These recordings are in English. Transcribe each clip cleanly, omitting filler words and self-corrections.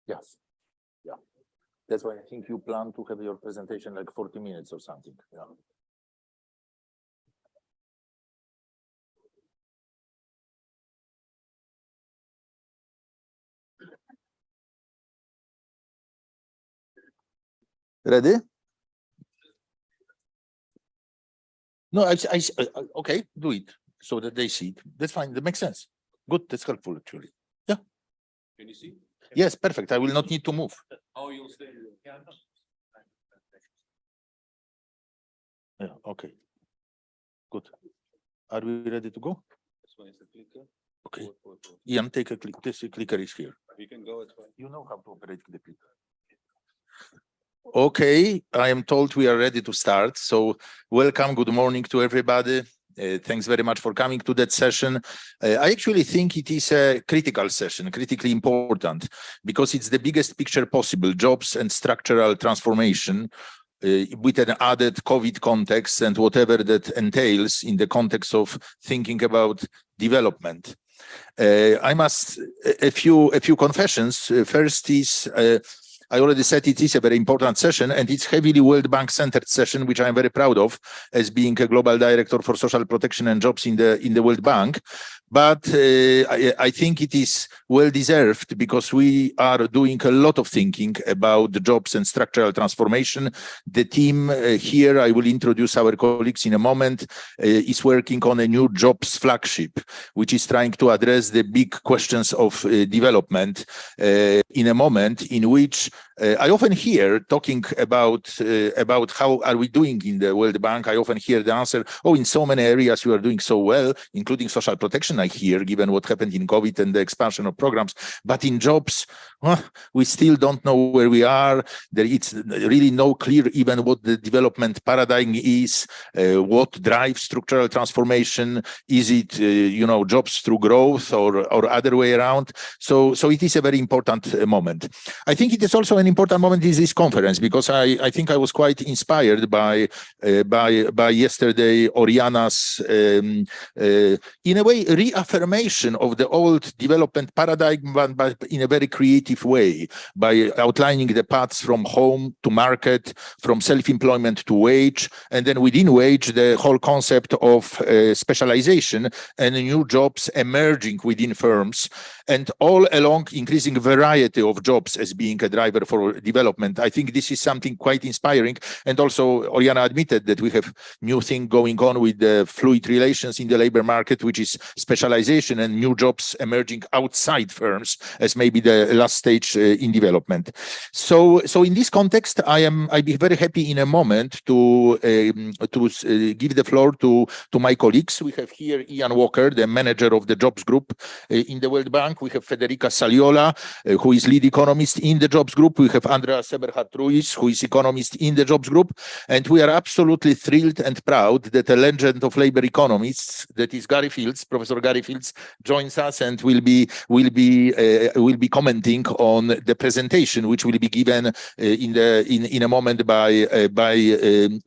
Yes. Yeah. That's why I think you plan to have your presentation like 40 minutes or something. Yeah. Ready? No, okay, do it so that they see it. That's fine. That makes sense. Good. That's helpful, actually. Yeah. Can you see? Yes, perfect. I will not need to move. Oh, you'll stay. Yeah. Okay. Good. Are we ready to go? This one is the clicker. Okay. Ian, take a click. This clicker is here. You can go. It's fine. You know how to operate the clicker. Okay, I am told we are ready to start. So welcome, good morning to everybody. Thanks very much for coming to that session. I actually think it is a critical session, critically important, because it's the biggest picture possible, jobs and structural transformation with an added COVID context and whatever that entails in the context of thinking about development. I must, a few confessions. First is, I already said it is a very important session, and it's heavily World Bank centered session, which I am very proud of as being a global director for social protection and jobs in the World Bank. But I think it is well deserved because we are doing a lot of thinking about the jobs and structural transformation. The team here, I will introduce our colleagues in a moment, is working on a new Jobs Flagship, which is trying to address the big questions of development in a moment in which I often hear talking about how are we doing in the World Bank. I often hear the answer, oh, in so many areas you are doing so well, including social protection, I hear, given what happened in COVID and the expansion of programs. But in jobs, we still don't know where we are. It's really no clear even what the development paradigm is, what drives structural transformation. Is it, jobs through growth or other way around? So it is a very important moment. I think it is also an important moment is this conference, because I think I was quite inspired by yesterday Oriana's in a way reaffirmation of the old development paradigm, but in a very creative way, by outlining the paths from home to market, from self-employment to wage, and then within wage the whole concept of specialization and new jobs emerging within firms, and all along increasing variety of jobs as being a driver for development. I think this is something quite inspiring. And also Oriana admitted that we have new thing going on with the fluid relations in the labor market, which is specialization and new jobs emerging outside firms as maybe the last stage in development. So in this context, I'd be very happy in a moment to give the floor to my colleagues. We have here Ian Walker, the manager of the Jobs Group in the World Bank. We have Federica Saliola, who is lead economist in the Jobs Group. We have Andrea Seberhat-Ruiz, who is economist in the Jobs Group. And we are absolutely thrilled and proud that a legend of labor economists, that is Gary Fields, Professor Gary Fields, joins us and will be commenting on the presentation, which will be given in a moment by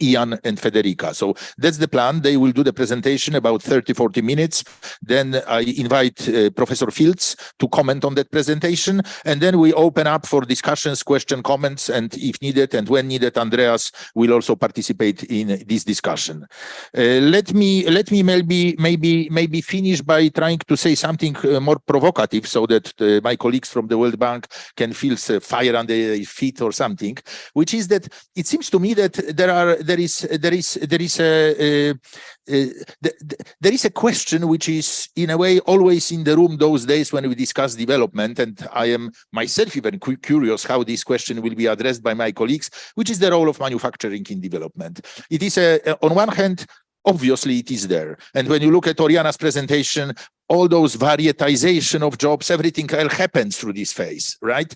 Ian and Federica. So that's the plan. They will do the presentation about 30-40 minutes. Then I invite Professor Fields to comment on that presentation, and then we open up for discussions, question, comments, and if needed and when needed, Andreas will also participate in this discussion. Let me maybe finish by trying to say something more provocative, so that my colleagues from the World Bank can feel fire under their feet or something, which is that it seems to me that there is a question which is in a way always in the room those days when we discuss development, and I am myself even curious how this question will be addressed by my colleagues, which is the role of manufacturing in development. It is on one hand, obviously it is there, and when you look at Oriana's presentation, all those varietization of jobs, everything else happens through this phase, right?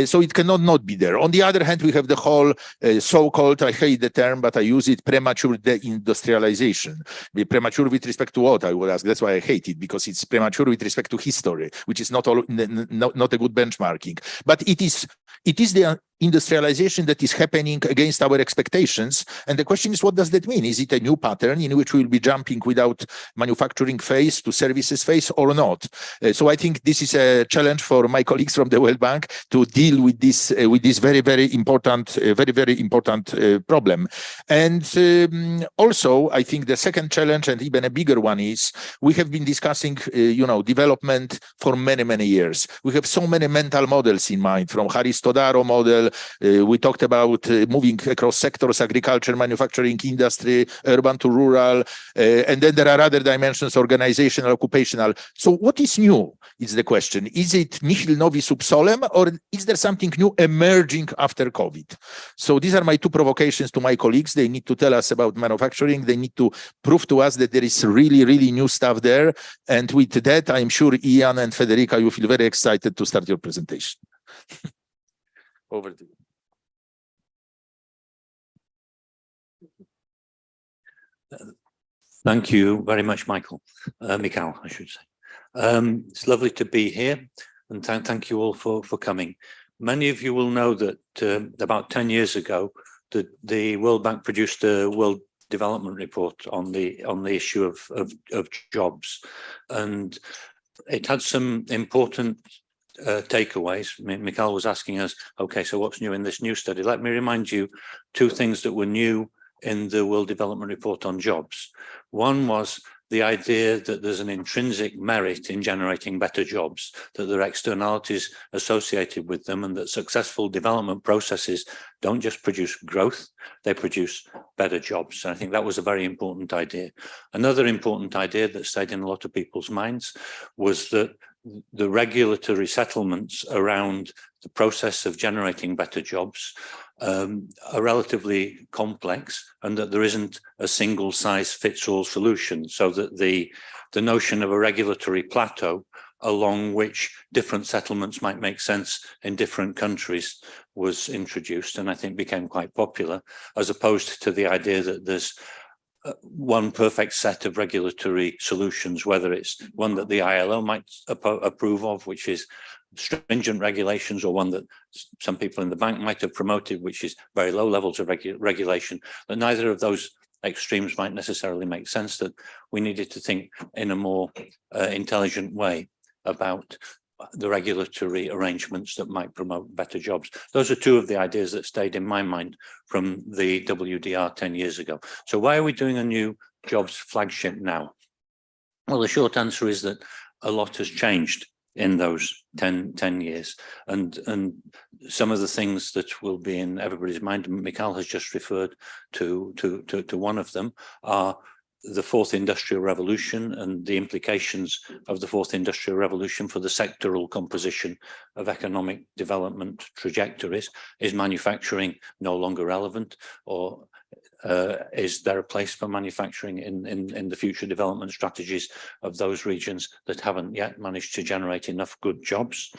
So it cannot not be there. On the other hand, we have the whole so-called, I hate the term, but I use it, premature deindustrialization. Be premature with respect to what, I will ask. That's why I hate it, because it's premature with respect to history, which is not a good benchmarking. But it is It is the industrialization that is happening against our expectations. And the question is, what does that mean? Is it a new pattern in which we'll be jumping without manufacturing phase to services phase or not? So I think this is a challenge for my colleagues from the World Bank to deal with this very, very important problem. And also, I think the second challenge, and even a bigger one, is we have been discussing, development for many, many years. We have so many mental models in mind, from Harris Todaro model. We talked about moving across sectors, agriculture, manufacturing, industry, urban to rural. And then there are other dimensions, organizational, occupational. So what is new is the question. Is it nihil novi sub solem, or is there something new emerging after COVID? So these are my two provocations to my colleagues. They need to tell us about manufacturing. They need to prove to us that there is really, really new stuff there. And with that, I'm sure Ian and Federica, you feel very excited to start your presentation. Over to you. Thank you very much, Michal, I should say. It's lovely to be here, and thank you all for coming. Many of you will know that about 10 years ago, the World Bank produced a World Development Report on the issue of jobs, and it had some important takeaways. Michal was asking us, okay, so what's new in this new study? Let me remind you two things that were new in the World Development Report on jobs. One was the idea that there's an intrinsic merit in generating better jobs, that there are externalities associated with them, and that successful development processes don't just produce growth, they produce better jobs. And I think that was a very important idea. Another important idea that stayed in a lot of people's minds was that the regulatory settlements around the process of generating better jobs are relatively complex, and that there isn't a single size fits all solution, so that the notion of a regulatory plateau along which different settlements might make sense in different countries was introduced, and I think became quite popular, as opposed to the idea that there's one perfect set of regulatory solutions, whether it's one that the ILO might approve of, which is stringent regulations, or one that some people in the bank might have promoted, which is very low levels of regulation. That neither of those extremes might necessarily make sense, that we needed to think in a more intelligent way about the regulatory arrangements that might promote better jobs. Those are two of the ideas that stayed in my mind from the WDR 10 years ago. So why are we doing a new Jobs Flagship now? Well, the short answer is that a lot has changed in those 10 years. And some of the things that will be in everybody's mind, and Michal has just referred to one of them, are the fourth industrial revolution and the implications of the fourth industrial revolution for the sectoral composition of economic development trajectories. Is manufacturing no longer relevant, or is there a place for manufacturing in the future development strategies of those regions that haven't yet managed to generate enough good jobs?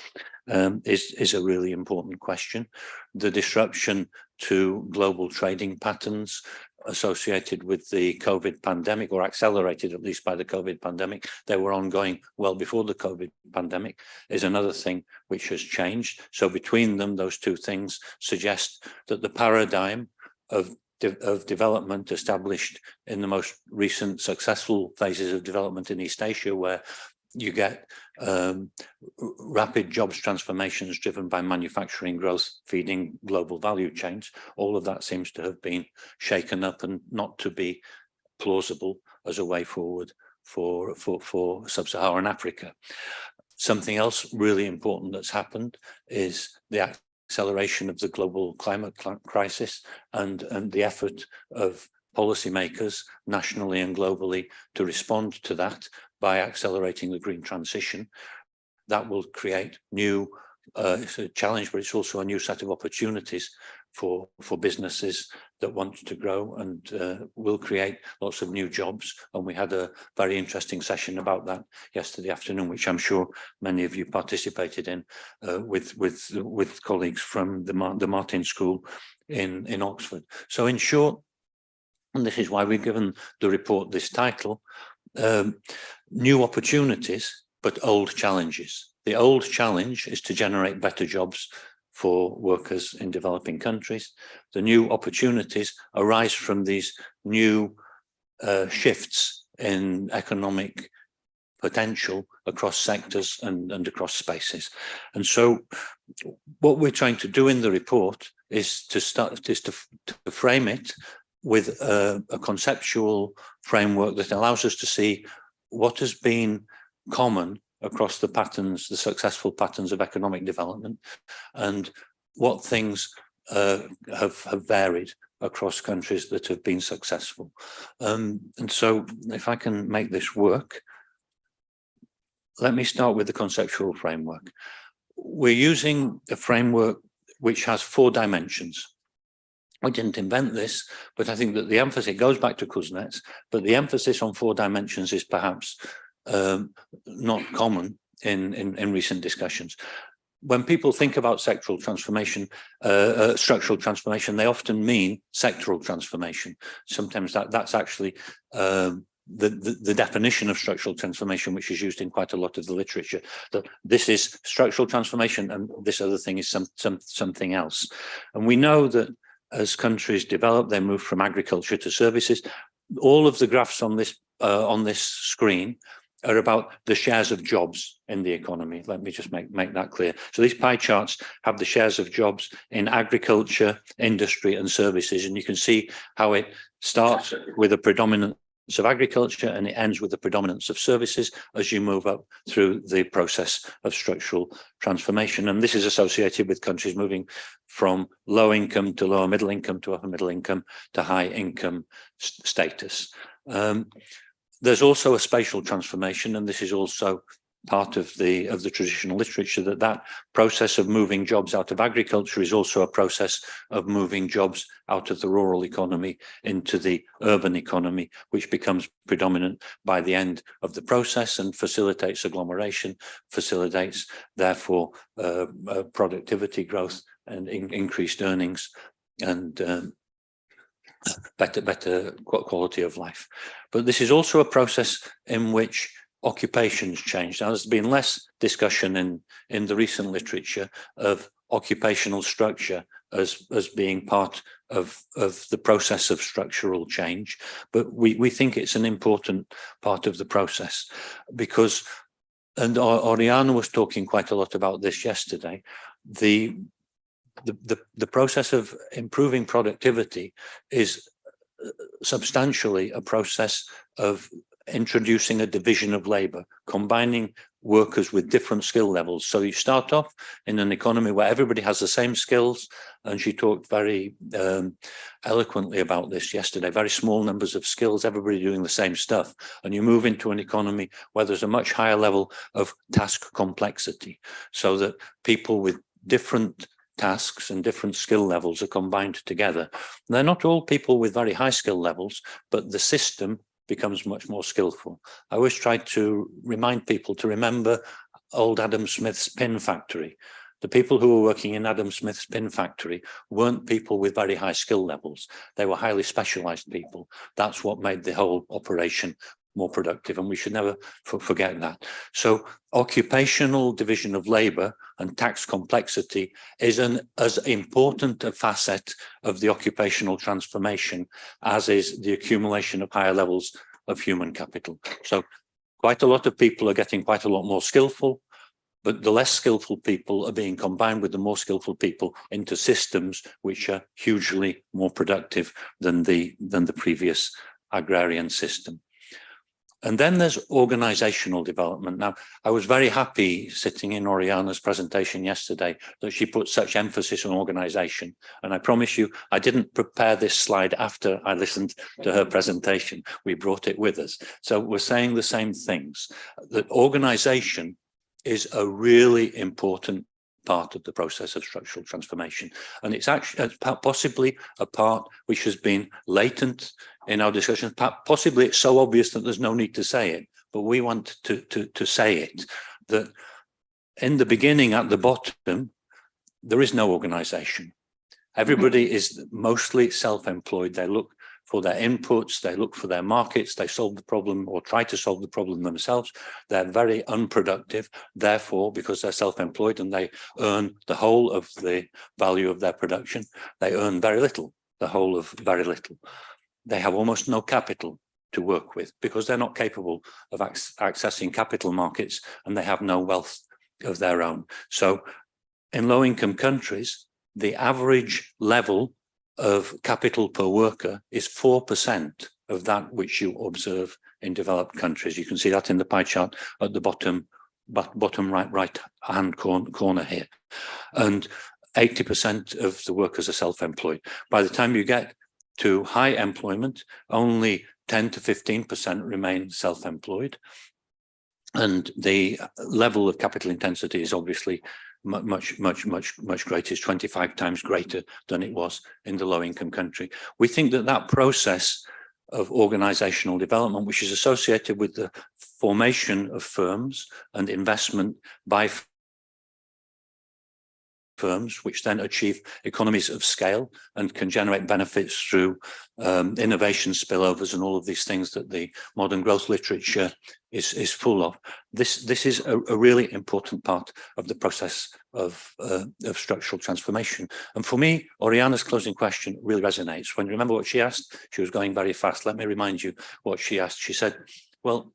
Is a really important question. The disruption to global trading patterns associated with the COVID pandemic, or accelerated at least by the COVID pandemic, they were ongoing well before the COVID pandemic, is another thing which has changed. So between them, those two things suggest that the paradigm of development established in the most recent successful phases of development in East Asia, where you get rapid jobs transformations driven by manufacturing growth feeding global value chains, all of that seems to have been shaken up and not to be plausible as a way forward for sub-Saharan Africa. Something else really important that's happened is the acceleration of the global climate crisis and the effort of policymakers nationally and globally to respond to that by accelerating the green transition. That will create new, it's a challenge, but it's also a new set of opportunities for businesses that want to grow, and will create lots of new jobs. And we had a very interesting session about that yesterday afternoon, which I'm sure many of you participated in with colleagues from the Martin School in Oxford. So in short, and this is why we've given the report this title, new opportunities, but old challenges. The old challenge is to generate better jobs for workers in developing countries. The new opportunities arise from these new shifts in economic potential across sectors and across spaces. And so what we're trying to do in the report is to frame it with a conceptual framework that allows us to see what has been common across the patterns, the successful patterns of economic development, and what things have varied across countries that have been successful. And so if I can make this work, let me start with the conceptual framework. We're using a framework which has 4 dimensions. I didn't invent this, but I think that the emphasis, it goes back to Kuznets, but the emphasis on 4 dimensions is perhaps not common in recent discussions. When people think about structural transformation, they often mean sectoral transformation. Sometimes that's actually the definition of structural transformation, which is used in quite a lot of the literature, that this is structural transformation and this other thing is something else. And we know that as countries develop, they move from agriculture to services. All of the graphs on this screen are about the shares of jobs in the economy. Let me just make that clear. So these pie charts have the shares of jobs in agriculture, industry, and services, and you can see how it starts with a predominance of agriculture and it ends with the predominance of services as you move up through the process of structural transformation. And this is associated with countries moving from low income to lower middle income to upper middle income to high income status. There's also a spatial transformation, and this is also part of the traditional literature, that process of moving jobs out of agriculture is also a process of moving jobs out of the rural economy into the urban economy, which becomes predominant by the end of the process and facilitates agglomeration, facilitates therefore productivity growth and increased earnings and better quality of life. But this is also a process in which occupations change. Now, there's been less discussion in the recent literature of occupational structure as being part of the process of structural change, but we think it's an important part of the process because, and Oriana was talking quite a lot about this yesterday, the process of improving productivity is substantially a process of introducing a division of labor, combining workers with different skill levels. So you start off in an economy where everybody has the same skills, and she talked very eloquently about this yesterday, very small numbers of skills, everybody doing the same stuff. And you move into an economy where there's a much higher level of task complexity, so that people with different tasks and different skill levels are combined together. They're not all people with very high skill levels, but the system becomes much more skillful. I always try to remind people to remember old Adam Smith's pin factory. The people who were working in Adam Smith's pin factory weren't people with very high skill levels. They were highly specialized people. That's what made the whole operation more productive, and we should never forget that. So occupational division of labor and tax complexity is as important a facet of the occupational transformation as is the accumulation of higher levels of human capital. So quite a lot of people are getting quite a lot more skillful, but the less skillful people are being combined with the more skillful people into systems which are hugely more productive than the previous agrarian system. And then there's organizational development. Now, I was very happy sitting in Oriana's presentation yesterday that she put such emphasis on organization. And I promise you, I didn't prepare this slide after I listened to her presentation. We brought it with us. So we're saying the same things, that organization is a really important part of the process of structural transformation. And it's actually possibly a part which has been latent in our discussions. Possibly it's so obvious that there's no need to say it, but we want to say it, that in the beginning, at the bottom, there is no organization. Everybody is mostly self-employed. They look for their inputs, they look for their markets, they solve the problem or try to solve the problem themselves. They're very unproductive, therefore, because they're self-employed and they earn the whole of the value of their production, they earn very little, the whole of very little. They have almost no capital to work with because they're not capable of accessing capital markets, and they have no wealth of their own. So in low-income countries, the average level of capital per worker is 4% of that which you observe in developed countries. You can see that in the pie chart at the bottom right hand corner here. And 80% of the workers are self-employed. By the time you get to high employment, only 10 to 15% remain self-employed. And the level of capital intensity is obviously much greater. It's 25 times greater than it was in the low-income country. We think that that process of organizational development, which is associated with the formation of firms and investment by firms, which then achieve economies of scale and can generate benefits through innovation spillovers and all of these things that the modern growth literature is full of. This is a really important part of the process of structural transformation. And for me, Oriana's closing question really resonates. When you remember what she asked, she was going very fast. Let me remind you what she asked. She said, well,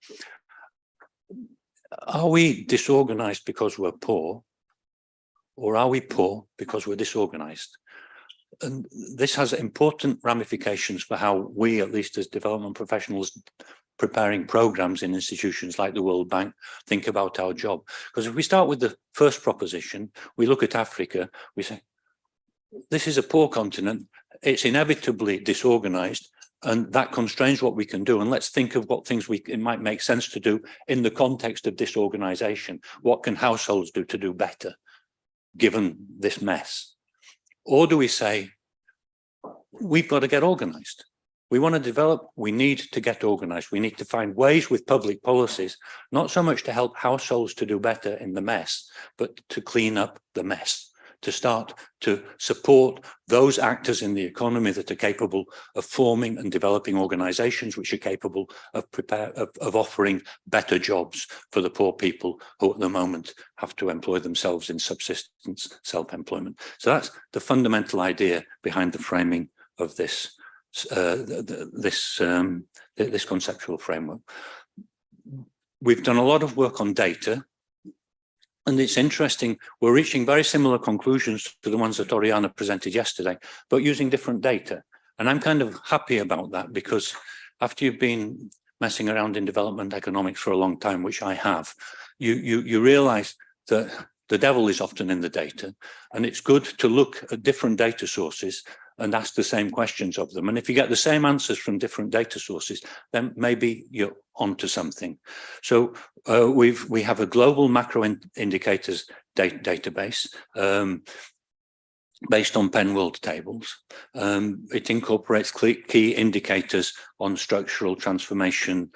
are we disorganized because we're poor? Or are we poor because we're disorganized? And this has important ramifications for how we, at least as development professionals preparing programs in institutions like the World Bank, think about our job. Because if we start with the first proposition, we look at Africa, we say, this is a poor continent, it's inevitably disorganized, and that constrains what we can do. And let's think of what things it might make sense to do in the context of disorganization. What can households do to do better, given this mess? Or do we say, we've got to get organized? We want to develop, we need to get organized. We need to find ways with public policies, not so much to help households to do better in the mess, but to clean up the mess, to start to support those actors in the economy that are capable of forming and developing organizations which are capable of offering better jobs for the poor people who at the moment have to employ themselves in subsistence self-employment. So that's the fundamental idea behind the framing of this conceptual framework. We've done a lot of work on data. And it's interesting, we're reaching very similar conclusions to the ones that Oriana presented yesterday, but using different data. And I'm kind of happy about that, because after you've been messing around in development economics for a long time, which I have, you realize that the devil is often in the data, and it's good to look at different data sources and ask the same questions of them. And if you get the same answers from different data sources, then maybe you're onto something. So we have a global macro indicators database based on Penn World tables. It incorporates key indicators on structural transformation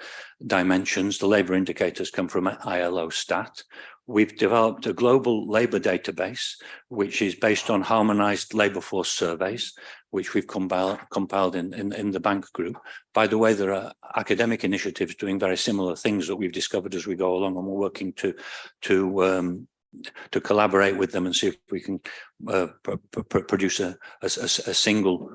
dimensions. The labor indicators come from ILO Stat. We've developed a global labor database, which is based on harmonized labor force surveys, which we've compiled in the bank group. By the way, there are academic initiatives doing very similar things that we've discovered as we go along, and we're working to collaborate with them and see if we can produce a single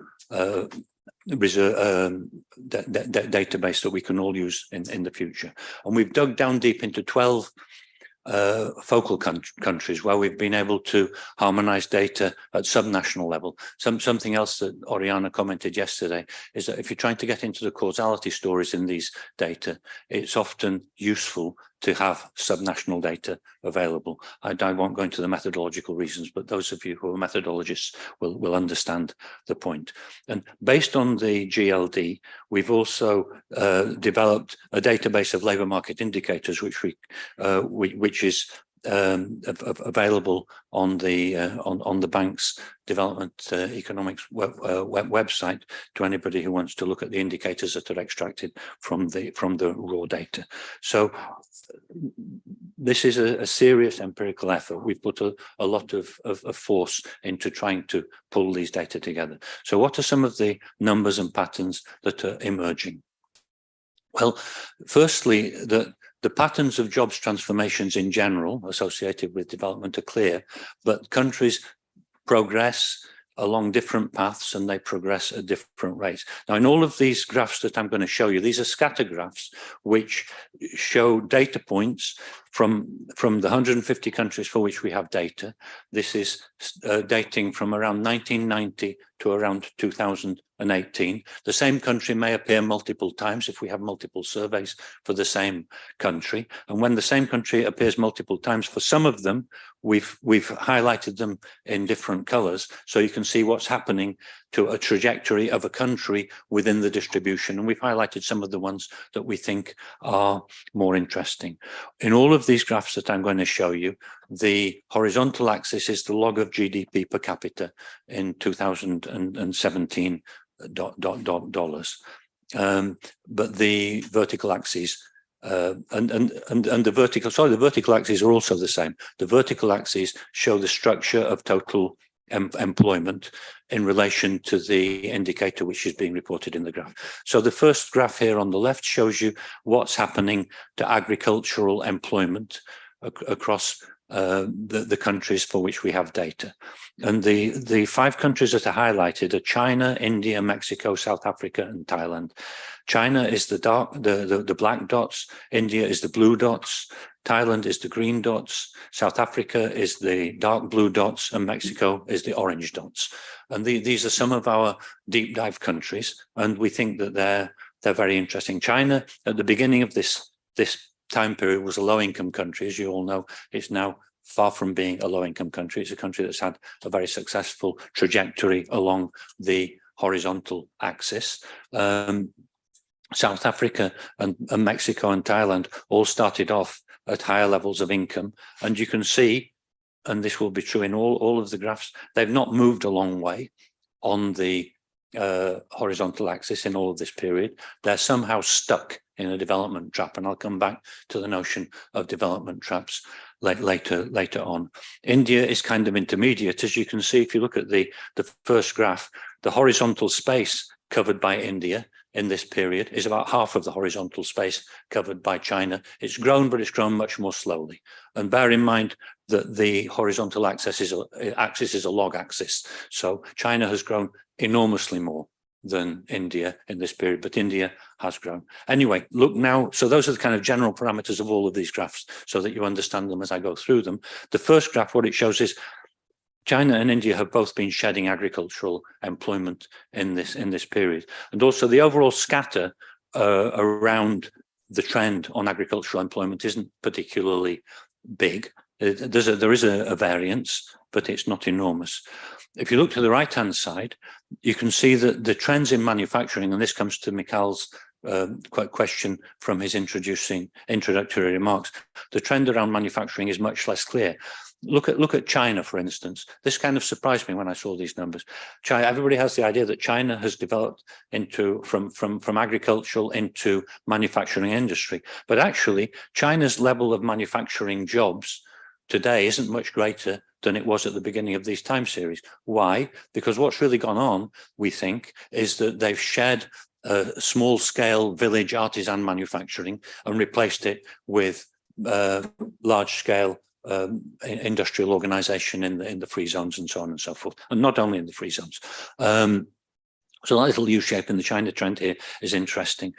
database that we can all use in the future. And we've dug down deep into 12 focal countries where we've been able to harmonize data at subnational level. Something else that Oriana commented yesterday is that if you're trying to get into the causality stories in these data, it's often useful to have subnational data available. I won't go into the methodological reasons, but those of you who are methodologists will understand the point. And based on the GLD, we've also developed a database of labour market indicators, which is available on the bank's development economics website to anybody who wants to look at the indicators that are extracted from the raw data. So this is a serious empirical effort. We've put a lot of force into trying to pull these data together. So what are some of the numbers and patterns that are emerging? Well, firstly, the patterns of jobs transformations in general associated with development are clear, but countries progress along different paths and they progress at different rates. Now, in all of these graphs that I'm going to show you, these are scatter graphs which show data points from the 150 countries for which we have data. This is dating from around 1990 to around 2018. The same country may appear multiple times if we have multiple surveys for the same country. And when the same country appears multiple times, for some of them, we've highlighted them in different colors. So you can see what's happening to a trajectory of a country within the distribution. And we've highlighted some of the ones that we think are more interesting. In all of these graphs that I'm going to show you, the horizontal axis is the log of GDP per capita in 2017 dollars. But the vertical axes the vertical axes are also the same. The vertical axes show the structure of total employment in relation to the indicator which is being reported in the graph. So the first graph here on the left shows you what's happening to agricultural employment across the countries for which we have data. And the 5 countries that are highlighted are China, India, Mexico, South Africa, and Thailand. China is the black dots, India is the blue dots, Thailand is the green dots, South Africa is the dark blue dots, and Mexico is the orange dots. And these are some of our deep dive countries, and we think that they're very interesting. China, at the beginning of this time period, was a low-income country. As you all know, it's now far from being a low-income country. It's a country that's had a very successful trajectory along the horizontal axis. South Africa and Mexico and Thailand all started off at higher levels of income. And you can see, and this will be true in all of the graphs, they've not moved a long way on the horizontal axis in all of this period. They're somehow stuck in a development trap, and I'll come back to the notion of development traps later on. India is kind of intermediate. As you can see, if you look at the first graph, the horizontal space covered by India in this period is about half of the horizontal space covered by China. It's grown, but it's grown much more slowly. And bear in mind that the horizontal axis is a log axis. So China has grown enormously more than India in this period, but India has grown. Anyway, look now, so those are the kind of general parameters of all of these graphs so that you understand them as I go through them. The first graph, what it shows is China and India have both been shedding agricultural employment in this period. And also the overall scatter around the trend on agricultural employment isn't particularly big. There is a variance, but it's not enormous. If you look to the right-hand side, you can see that the trends in manufacturing, and this comes to Michal's question from his introductory remarks, the trend around manufacturing is much less clear. Look at China, for instance. This kind of surprised me when I saw these numbers. China, everybody has the idea that China has developed into from agricultural into manufacturing industry, but actually China's level of manufacturing jobs today isn't much greater than it was at the beginning of these time series. Why? Because what's really gone on, we think, is that they've shed small-scale village artisan manufacturing and replaced it with large-scale industrial organization in the free zones and so on and so forth, and not only in the free zones. So that little U-shape in the China trend here is interesting.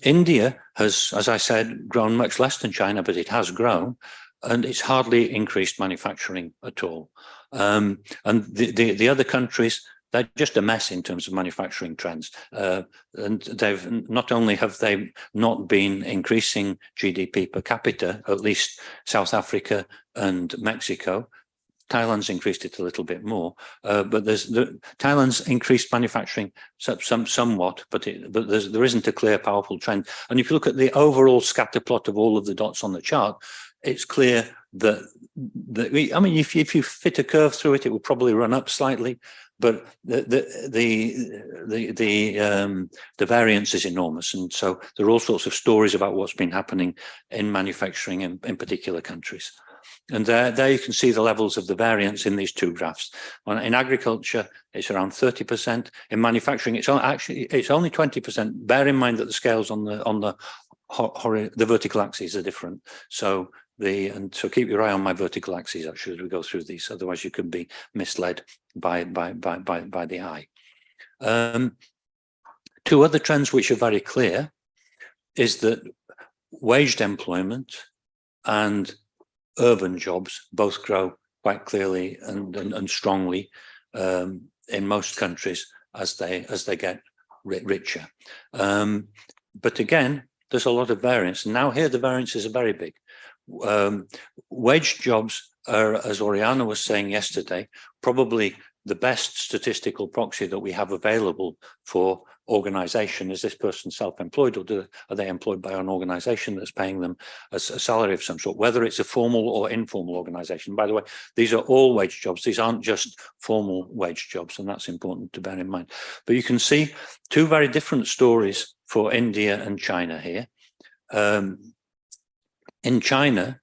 India has, as I said, grown much less than China, but it has grown, and it's hardly increased manufacturing at all. And the other countries, they're just a mess in terms of manufacturing trends. And they've not only have they not been increasing GDP per capita, at least South Africa and Mexico. Thailand's increased it a little bit more, but Thailand's increased manufacturing somewhat, but there isn't a clear, powerful trend. And if you look at the overall scatter plot of all of the dots on the chart, it's clear I mean, if you fit a curve through it, it will probably run up slightly, but the variance is enormous. And so there are all sorts of stories about what's been happening in manufacturing in particular countries. And there you can see the levels of the variance in these two graphs. In agriculture, it's around 30%. In manufacturing, it's only 20%. Bear in mind that the scales on the vertical axes are different. So keep your eye on my vertical axes actually as we go through these. Otherwise, you could be misled by the eye. Two other trends which are very clear is that waged employment and urban jobs both grow quite clearly and strongly in most countries as they get richer. But again, there's a lot of variance. And now here the variances are very big. Wage jobs are, as Oriana was saying yesterday, probably the best statistical proxy that we have available for organization. Is this person self-employed, or are they employed by an organization that's paying them a salary of some sort, whether it's a formal or informal organization? By the way, these are all wage jobs. These aren't just formal wage jobs, and that's important to bear in mind. But you can see two very different stories for India and China here. In China,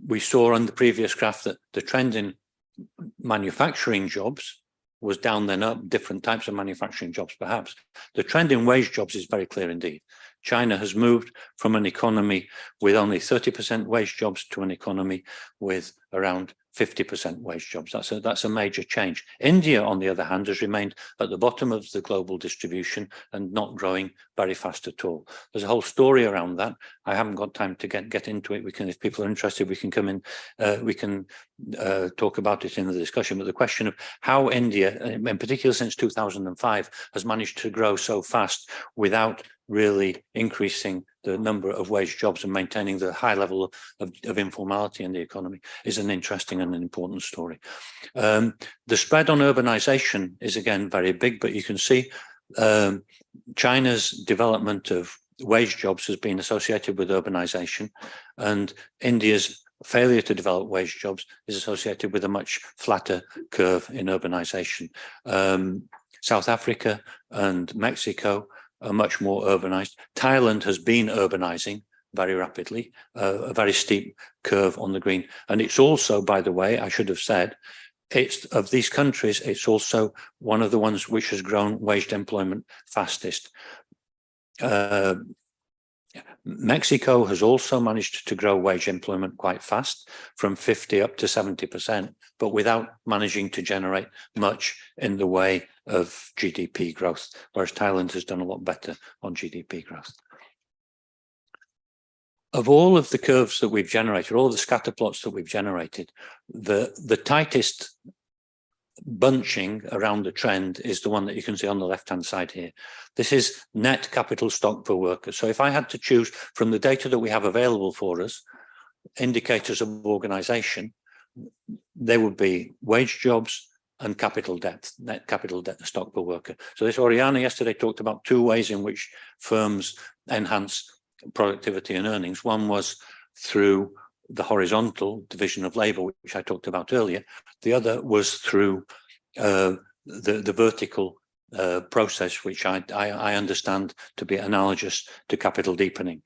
we saw on the previous graph that the trend in manufacturing jobs was down then up, different types of manufacturing jobs perhaps. The trend in wage jobs is very clear indeed. China has moved from an economy with only 30% wage jobs to an economy with around 50% wage jobs. That's a major change. India, on the other hand, has remained at the bottom of the global distribution and not growing very fast at all. There's a whole story around that. I haven't got time to get into it. We can, if people are interested, we can come in, we can talk about it in the discussion. But the question of how India, in particular since 2005, has managed to grow so fast without really increasing the number of wage jobs and maintaining the high level of informality in the economy is an interesting and an important story. The spread on urbanization is again very big, but you can see China's development of wage jobs has been associated with urbanization, and India's failure to develop wage jobs is associated with a much flatter curve in urbanization. South Africa and Mexico are much more urbanized. Thailand has been urbanizing very rapidly, a very steep curve on the green. And it's also, by the way, I should have said, it's of these countries, it's also one of the ones which has grown waged employment fastest. Mexico has also managed to grow wage employment quite fast, from 50 up to 70%, but without managing to generate much in the way of GDP growth, whereas Thailand has done a lot better on GDP growth. Of all of the curves that we've generated, all of the scatter plots that we've generated, the tightest bunching around the trend is the one that you can see on the left-hand side here. This is net capital stock per worker. So if I had to choose from the data that we have available for us, indicators of organization, they would be wage jobs and capital debt, net capital debt stock per worker. So this Oriana yesterday talked about two ways in which firms enhance productivity and earnings. One was through the horizontal division of labor, which I talked about earlier. The other was through the vertical process, which I understand to be analogous to capital deepening.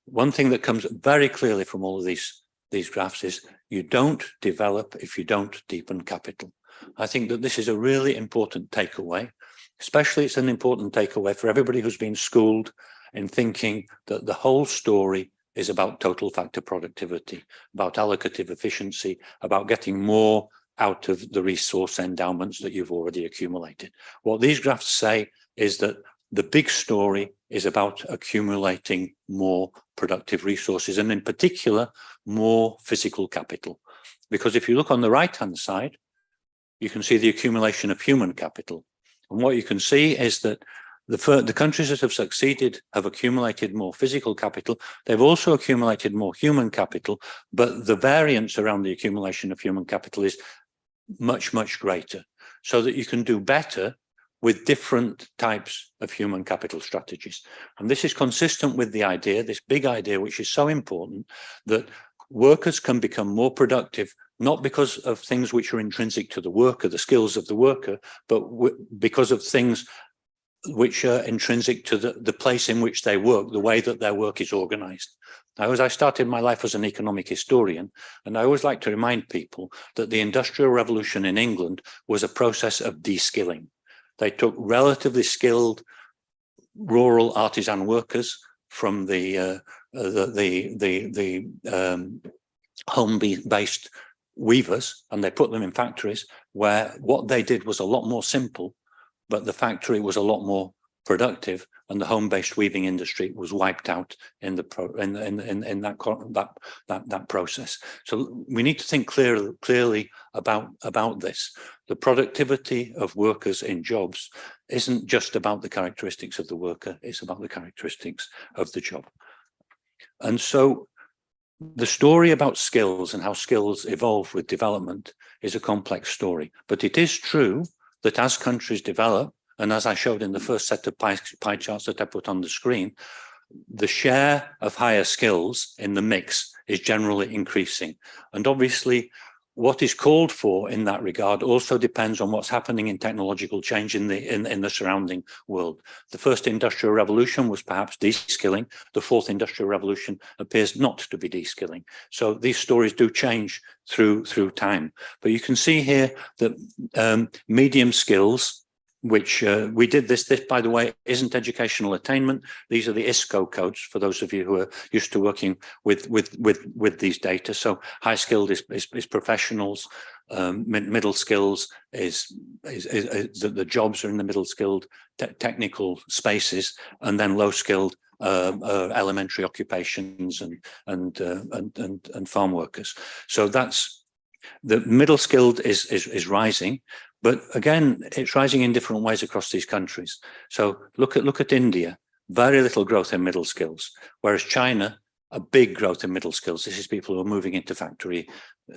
One thing that comes very clearly from all of these graphs is you don't develop if you don't deepen capital. I think that this is a really important takeaway. Especially it's an important takeaway for everybody who's been schooled in thinking that the whole story is about total factor productivity, about allocative efficiency, about getting more out of the resource endowments that you've already accumulated. What these graphs say is that the big story is about accumulating more productive resources, and in particular, more physical capital. Because if you look on the right-hand side, you can see the accumulation of human capital. And what you can see is that the countries that have succeeded have accumulated more physical capital. They've also accumulated more human capital, but the variance around the accumulation of human capital is much, much greater, so that you can do better with different types of human capital strategies. And this is consistent with the idea, this big idea, which is so important, that workers can become more productive, not because of things which are intrinsic to the worker, the skills of the worker, but because of things which are intrinsic to the place in which they work, the way that their work is organized. Now, as I started my life as an economic historian, and I always like to remind people that the Industrial Revolution in England was a process of de-skilling. They took relatively skilled rural artisan workers from the home-based weavers, and they put them in factories where what they did was a lot more simple, but the factory was a lot more productive, and the home-based weaving industry was wiped out in that process. So we need to think clearly about this. The productivity of workers in jobs isn't just about the characteristics of the worker, it's about the characteristics of the job. And so the story about skills and how skills evolve with development is a complex story, but it is true that as countries develop, and as I showed in the first set of pie charts that I put on the screen, the share of higher skills in the mix is generally increasing. And obviously, what is called for in that regard also depends on what's happening in technological change in the surrounding world. The first industrial revolution was perhaps de-skilling. The fourth industrial revolution appears not to be de-skilling. So these stories do change through time. But you can see here that medium skills, which we did this by the way, isn't educational attainment. These are the ISCO codes for those of you who are used to working with these data. So high skilled is professionals, middle skills is the jobs are in the middle skilled technical spaces, and then low skilled elementary occupations and farm workers. So that's the middle skilled is rising. But again, it's rising in different ways across these countries. So look at India, very little growth in middle skills, whereas China, a big growth in middle skills. This is people who are moving into factory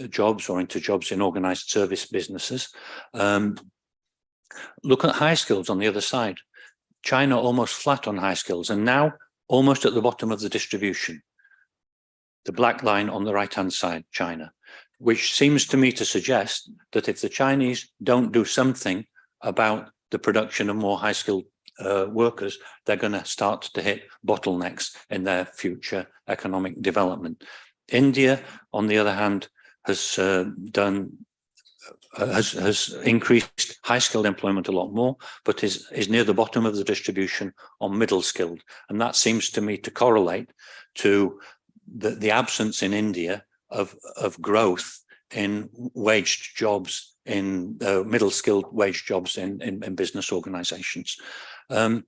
jobs or into jobs in organized service businesses. Look at high skills on the other side. China almost flat on high skills, and now almost at the bottom of the distribution. The black line on the right-hand side, China, which seems to me to suggest that if the Chinese don't do something about the production of more high-skilled workers, they're going to start to hit bottlenecks in their future economic development. India, on the other hand, has increased high-skilled employment a lot more, but is near the bottom of the distribution on middle-skilled. And that seems to me to correlate to the absence in India of growth in waged jobs, in middle-skilled wage jobs in business organizations. And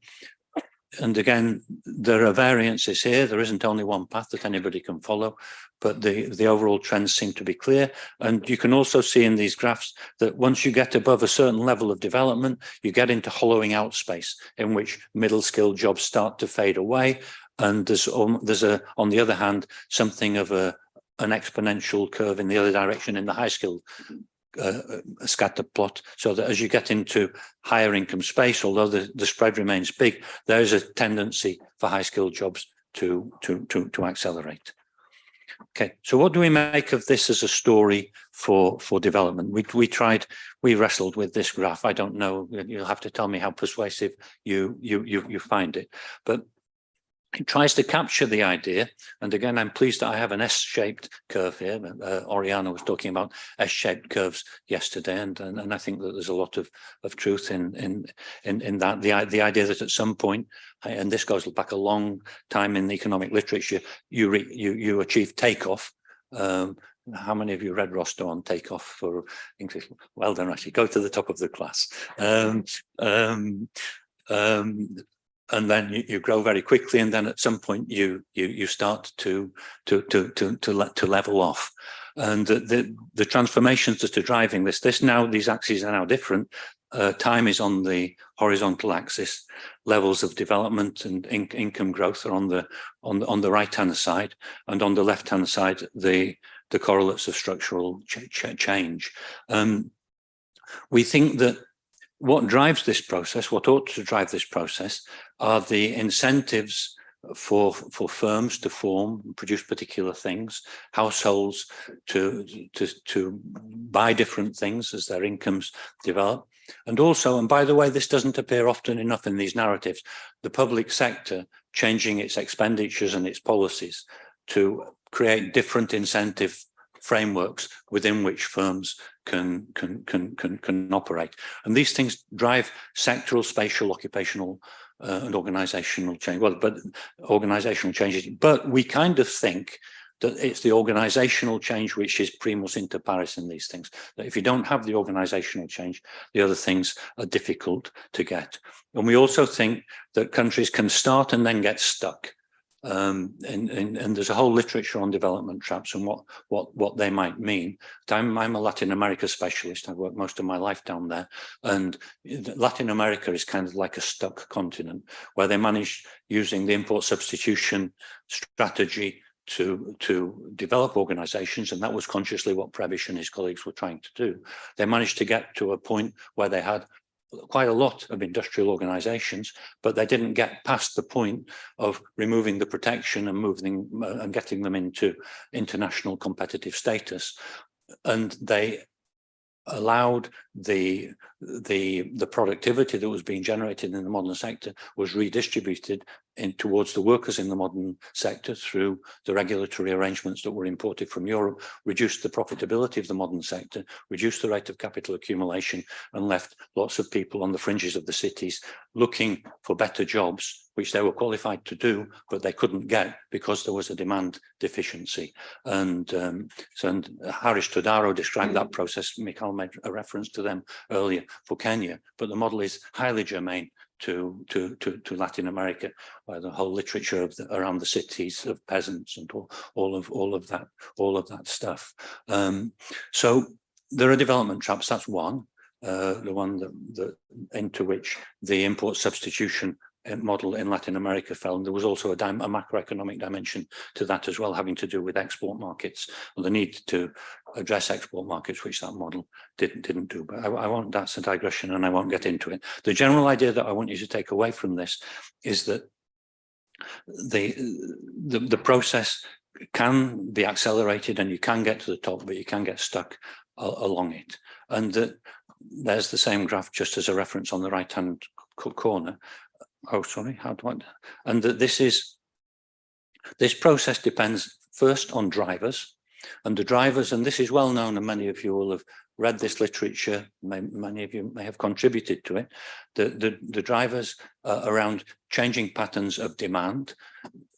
again, there are variances here. There isn't only one path that anybody can follow, but the overall trends seem to be clear. And you can also see in these graphs that once you get above a certain level of development, you get into hollowing out space in which middle-skilled jobs start to fade away. And there's on the other hand, something of an exponential curve in the other direction in the high-skilled scatter plot, so that as you get into higher income space, although the spread remains big, there is a tendency for high-skilled jobs to accelerate. Okay, so what do we make of this as a story for development? We wrestled with this graph. I don't know, you'll have to tell me how persuasive you find it, but it tries to capture the idea. And again, I'm pleased that I have an S-shaped curve here. Oriana was talking about S-shaped curves yesterday, and I think that there's a lot of truth in that. The idea that at some point, and this goes back a long time in the economic literature, you achieve takeoff. How many of you read Rostow on takeoff for English? Well done, actually. Go to the top of the class. And then you grow very quickly, and then at some point you start to level off. And the transformations that are driving this now, these axes are now different. Time is on the horizontal axis. Levels of development and income growth are on the right hand side, and on the left hand side the correlates of structural change. We think that what drives this process, what ought to drive this process, are the incentives for firms to form and produce particular things, households to buy different things as their incomes develop. And also, and by the way, this doesn't appear often enough in these narratives, the public sector changing its expenditures and its policies to create different incentive frameworks within which firms can operate. And these things drive sectoral, spatial, occupational and organizational change. Well, but organizational changes, but we kind of think that it's the organizational change which is primus inter pares in these things. That if you don't have the organizational change, the other things are difficult to get. And we also think that countries can start and then get stuck. And there's a whole literature on development traps and what they might mean. I'm a Latin America specialist. I've worked most of my life down there, and Latin America is kind of like a stuck continent where they managed, using the import substitution strategy, to develop organizations, and that was consciously what Prebisch and his colleagues were trying to do. They managed to get to a point where they had quite a lot of industrial organizations, but they didn't get past the point of removing the protection and moving and getting them into international competitive status. And they allowed the productivity that was being generated in the modern sector was redistributed towards the workers in the modern sector through the regulatory arrangements that were imported from Europe, reduced the profitability of the modern sector, reduced the rate of capital accumulation, and left lots of people on the fringes of the cities looking for better jobs, which they were qualified to do, but they couldn't get because there was a demand deficiency. And Harish Todaro described that process. Michal made a reference to them earlier for Kenya, but the model is highly germane to Latin America, where the whole literature around the cities of peasants and all of that stuff. So there are development traps. That's one, the one that into which the import substitution model in Latin America fell. And there was also a macroeconomic dimension to that as well, having to do with export markets and the need to address export markets, which that model didn't do. But I won't, that's a digression and I won't get into it. The general idea that I want you to take away from this is that the process can be accelerated and you can get to the top, but you can get stuck along it. And that there's the same graph just as a reference on the right-hand corner. Oh, sorry, how do I? And that this process depends first on drivers, and the drivers, and this is well known, and many of you will have read this literature, many of you may have contributed to it, the drivers around changing patterns of demand.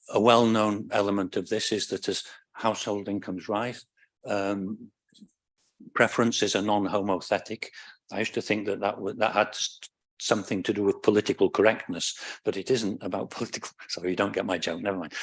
A well-known element of this is that as household incomes rise, preferences are non-homothetic. I used to think that had something to do with political correctness, but it isn't about political. Sorry, you don't get my joke. Never mind.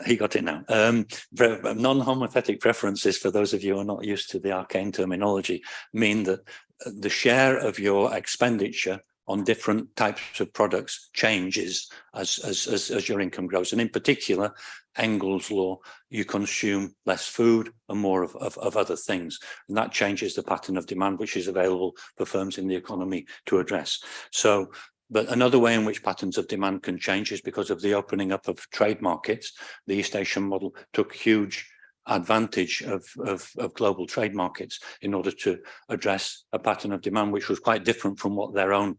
He got it now. Non-homothetic preferences, for those of you who are not used to the arcane terminology, mean that the share of your expenditure on different types of products changes as your income grows. And in particular, Engels' law, you consume less food and more of other things. And that changes the pattern of demand which is available for firms in the economy to address. So, but another way in which patterns of demand can change is because of the opening up of trade markets. The East Asian model took huge advantage of global trade markets in order to address a pattern of demand which was quite different from what their own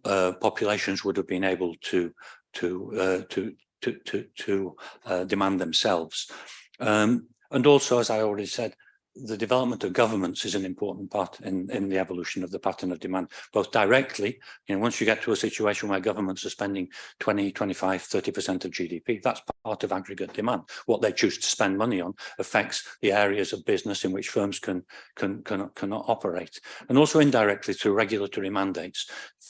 populations would have been able to demand themselves. And also, as I already said, the development of governments is an important part in the evolution of the pattern of demand, both directly, once you get to a situation where governments are spending 20, 25, 30% of GDP, that's part of aggregate demand. What they choose to spend money on affects the areas of business in which firms cannot operate. And also indirectly through regulatory mandates.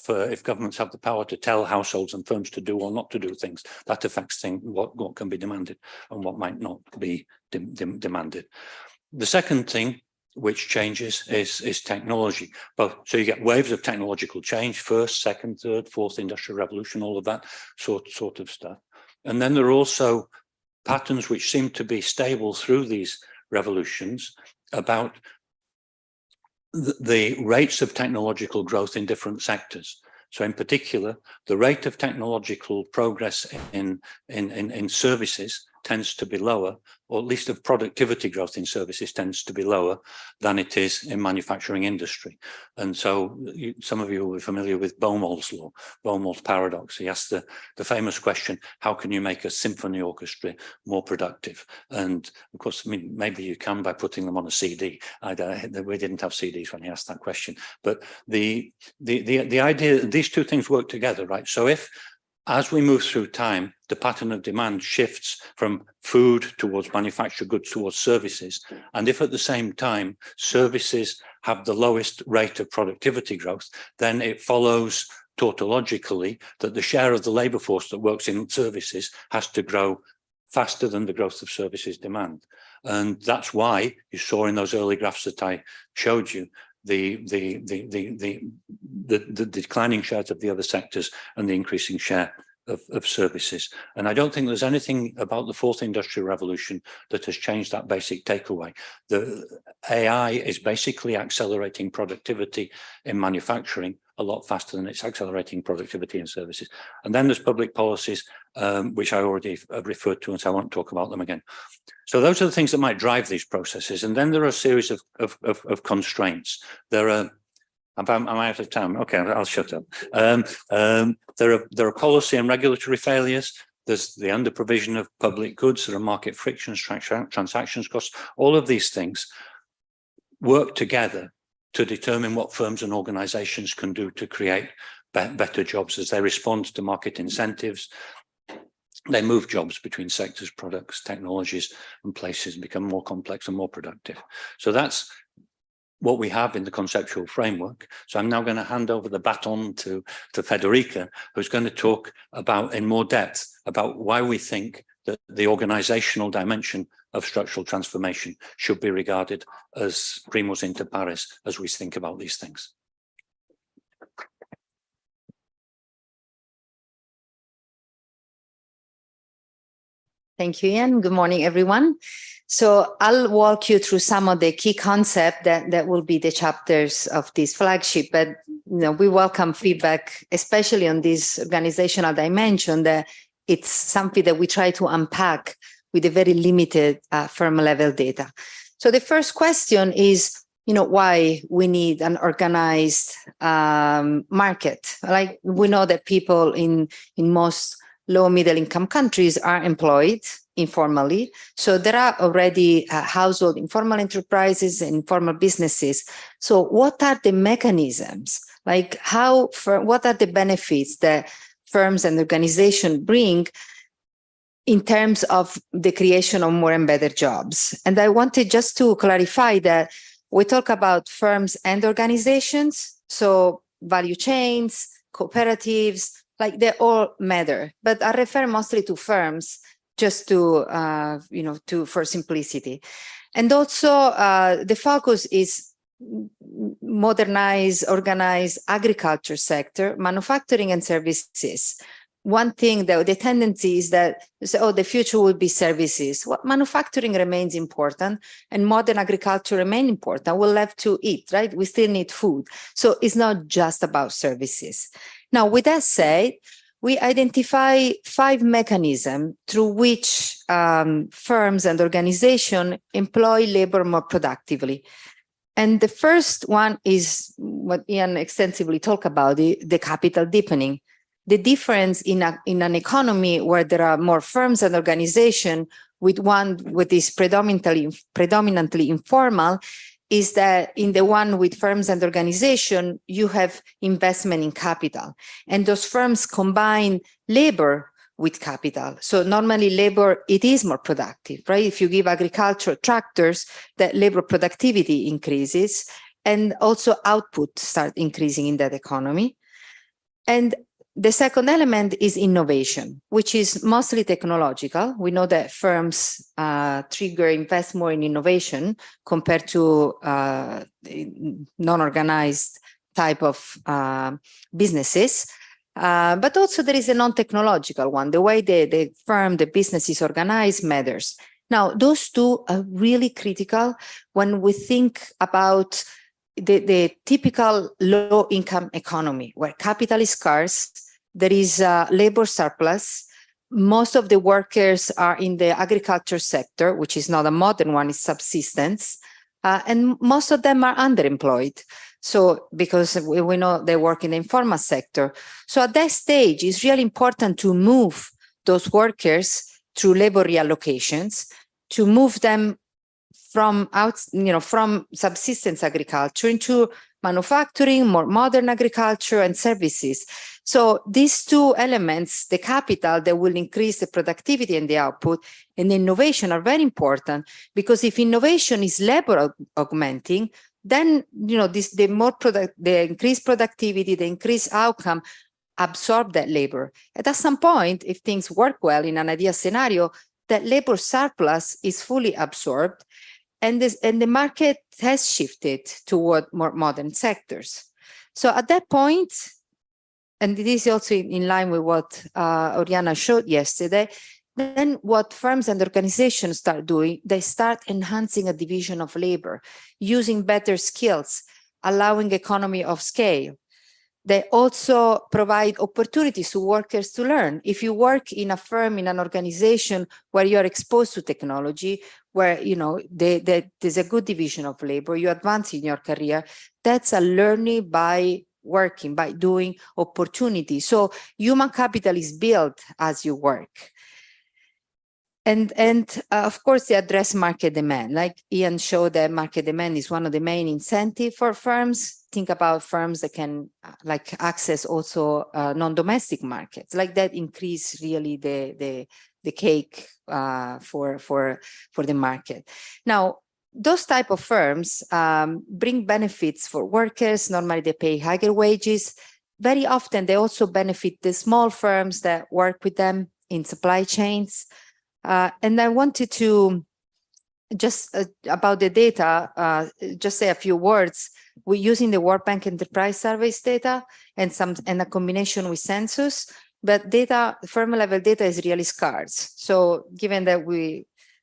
If governments have the power to tell households and firms to do or not to do things, that affects what can be demanded and what might not be demanded. The second thing which changes is technology. So you get waves of technological change, first, second, third, fourth industrial revolution, all of that sort of stuff. And then there are also patterns which seem to be stable through these revolutions about the rates of technological growth in different sectors. So in particular, the rate of technological progress in services tends to be lower, or at least of productivity growth in services tends to be lower than it is in manufacturing industry. And so some of you will be familiar with Baumol's law, Baumol's paradox. He asked the famous question, how can you make a symphony orchestra more productive? And of course, I mean, maybe you can by putting them on a CD. We didn't have CDs when he asked that question. But the idea, these two things work together, right? So if, as we move through time, the pattern of demand shifts from food towards manufactured goods towards services. And if at the same time, services have the lowest rate of productivity growth, then it follows tautologically that the share of the labor force that works in services has to grow faster than the growth of services demand. And that's why you saw in those early graphs that I showed you, the declining shares of the other sectors and the increasing share of services. And I don't think there's anything about the fourth industrial revolution that has changed that basic takeaway. The AI is basically accelerating productivity in manufacturing a lot faster than it's accelerating productivity in services. And then there's public policies, which I already referred to, and so I won't talk about them again. So those are the things that might drive these processes. And then there are a series of constraints. There are, am I out of time? Okay, I'll shut up. There are policy and regulatory failures. There's the under-provision of public goods. There are market frictions, transactions costs. All of these things work together to determine what firms and organizations can do to create better jobs as they respond to market incentives. They move jobs between sectors, products, technologies, and places, and become more complex and more productive. So that's what we have in the conceptual framework. So I'm now going to hand over the baton to Federica, who's going to talk about in more depth about why we think that the organizational dimension of structural transformation should be regarded as primus inter pares as we think about these things. Thank you, Ian. Good morning, everyone. So I'll walk you through some of the key concepts that will be the chapters of this flagship. But we welcome feedback, especially on this organizational dimension, that it's something that we try to unpack with a very limited firm level data. So the first question is, why we need an organized market. Like we know that people in most low middle income countries are employed informally. So there are already household informal enterprises and informal businesses. So what are the mechanisms? Like what are the benefits that firms and organizations bring in terms of the creation of more and better jobs? And I wanted just to clarify that we talk about firms and organizations, so value chains, cooperatives, like they all matter, but I refer mostly to firms just to, for simplicity. And also the focus is modernize, organize agriculture sector, manufacturing and services. One thing that the tendency is that, the future will be services. Well, manufacturing remains important and modern agriculture remain important. We'll have to eat, right? We still need food. So it's not just about services. Now, with that said, we identify 5 mechanisms through which firms and organizations employ labor more productively. And the first one is what Ian extensively talked about, the capital deepening. The difference in an economy where there are more firms and organizations with one with is predominantly informal is that in the one with firms and organization, you have investment in capital. And those firms combine labor with capital. So normally labor, it is more productive, right? If you give agriculture tractors, that labor productivity increases and also output start increasing in that economy. And the second element is innovation, which is mostly technological. We know that firms invest more in innovation compared to non-organized type of businesses. But also there is a non-technological one. The way the firm, the business is organized matters. Now, those two are really critical when we think about the typical low-income economy where capital is scarce, there is a labor surplus. Most of the workers are in the agriculture sector, which is not a modern one, it's subsistence. And most of them are underemployed. So because we know they work in the informal sector. So at that stage, it's really important to move those workers through labor reallocations, to move them from from subsistence agriculture into manufacturing, more modern agriculture and services. So these two elements, the capital that will increase the productivity and the output, and the innovation are very important, because if innovation is labor augmenting, then the increased productivity, the increased outcome absorb that labor. And at some point, if things work well in an ideal scenario, that labor surplus is fully absorbed, and the market has shifted toward more modern sectors. So at that point, and this is also in line with what Oriana showed yesterday, then what firms and organizations start doing, they start enhancing a division of labor, using better skills, allowing economy of scale. They also provide opportunities to workers to learn. If you work in a firm, in an organization where you're exposed to technology, where there's a good division of labor, you advance in your career, that's a learning by working, by doing opportunity. So human capital is built as you work. And of course, they address market demand. Like Ian showed, that market demand is one of the main incentives for firms. Think about firms that can access also non-domestic markets. Like that increase really the cake for the market. Now, those type of firms bring benefits for workers. Normally, they pay higher wages. Very often, they also benefit the small firms that work with them in supply chains. And I wanted to just about the data, just say a few words. We're using the World Bank Enterprise Surveys data and a combination with census, but firm level data is really scarce. So given that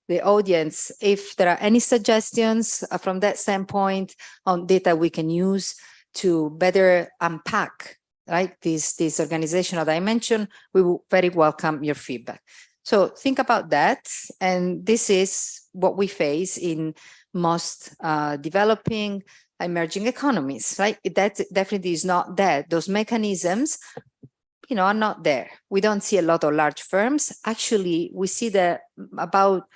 the audience, if there are any suggestions from that standpoint on data we can use to better unpack, right, this organizational dimension, we will very welcome your feedback. So think about that. And this is what we face in most developing emerging economies, right? That definitely is not there. Those mechanisms, are not there. We don't see a lot of large firms. Actually, we see that about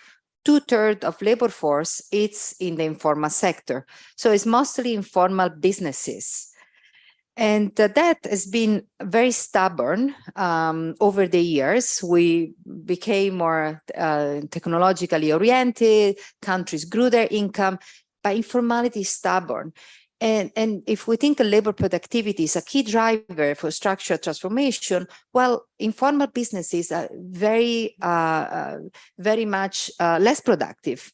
2/3 of labor force, it's in the informal sector. So it's mostly informal businesses. And that has been very stubborn over the years. We became more technologically oriented, countries grew their income, but informality is stubborn. And if we think labor productivity is a key driver for structural transformation, well, informal businesses are very much less productive.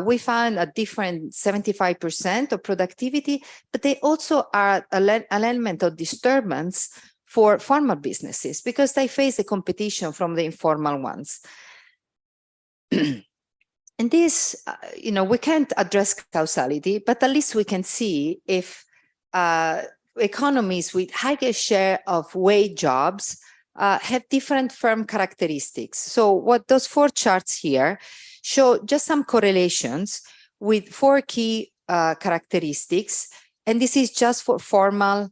We find a different 75% of productivity, but they also are an element of disturbance for formal businesses because they face the competition from the informal ones. And this, we can't address causality, but at least we can see if economies with higher share of wage jobs have different firm characteristics. So what those 4 charts here show just some correlations with 4 key characteristics. And this is just for formal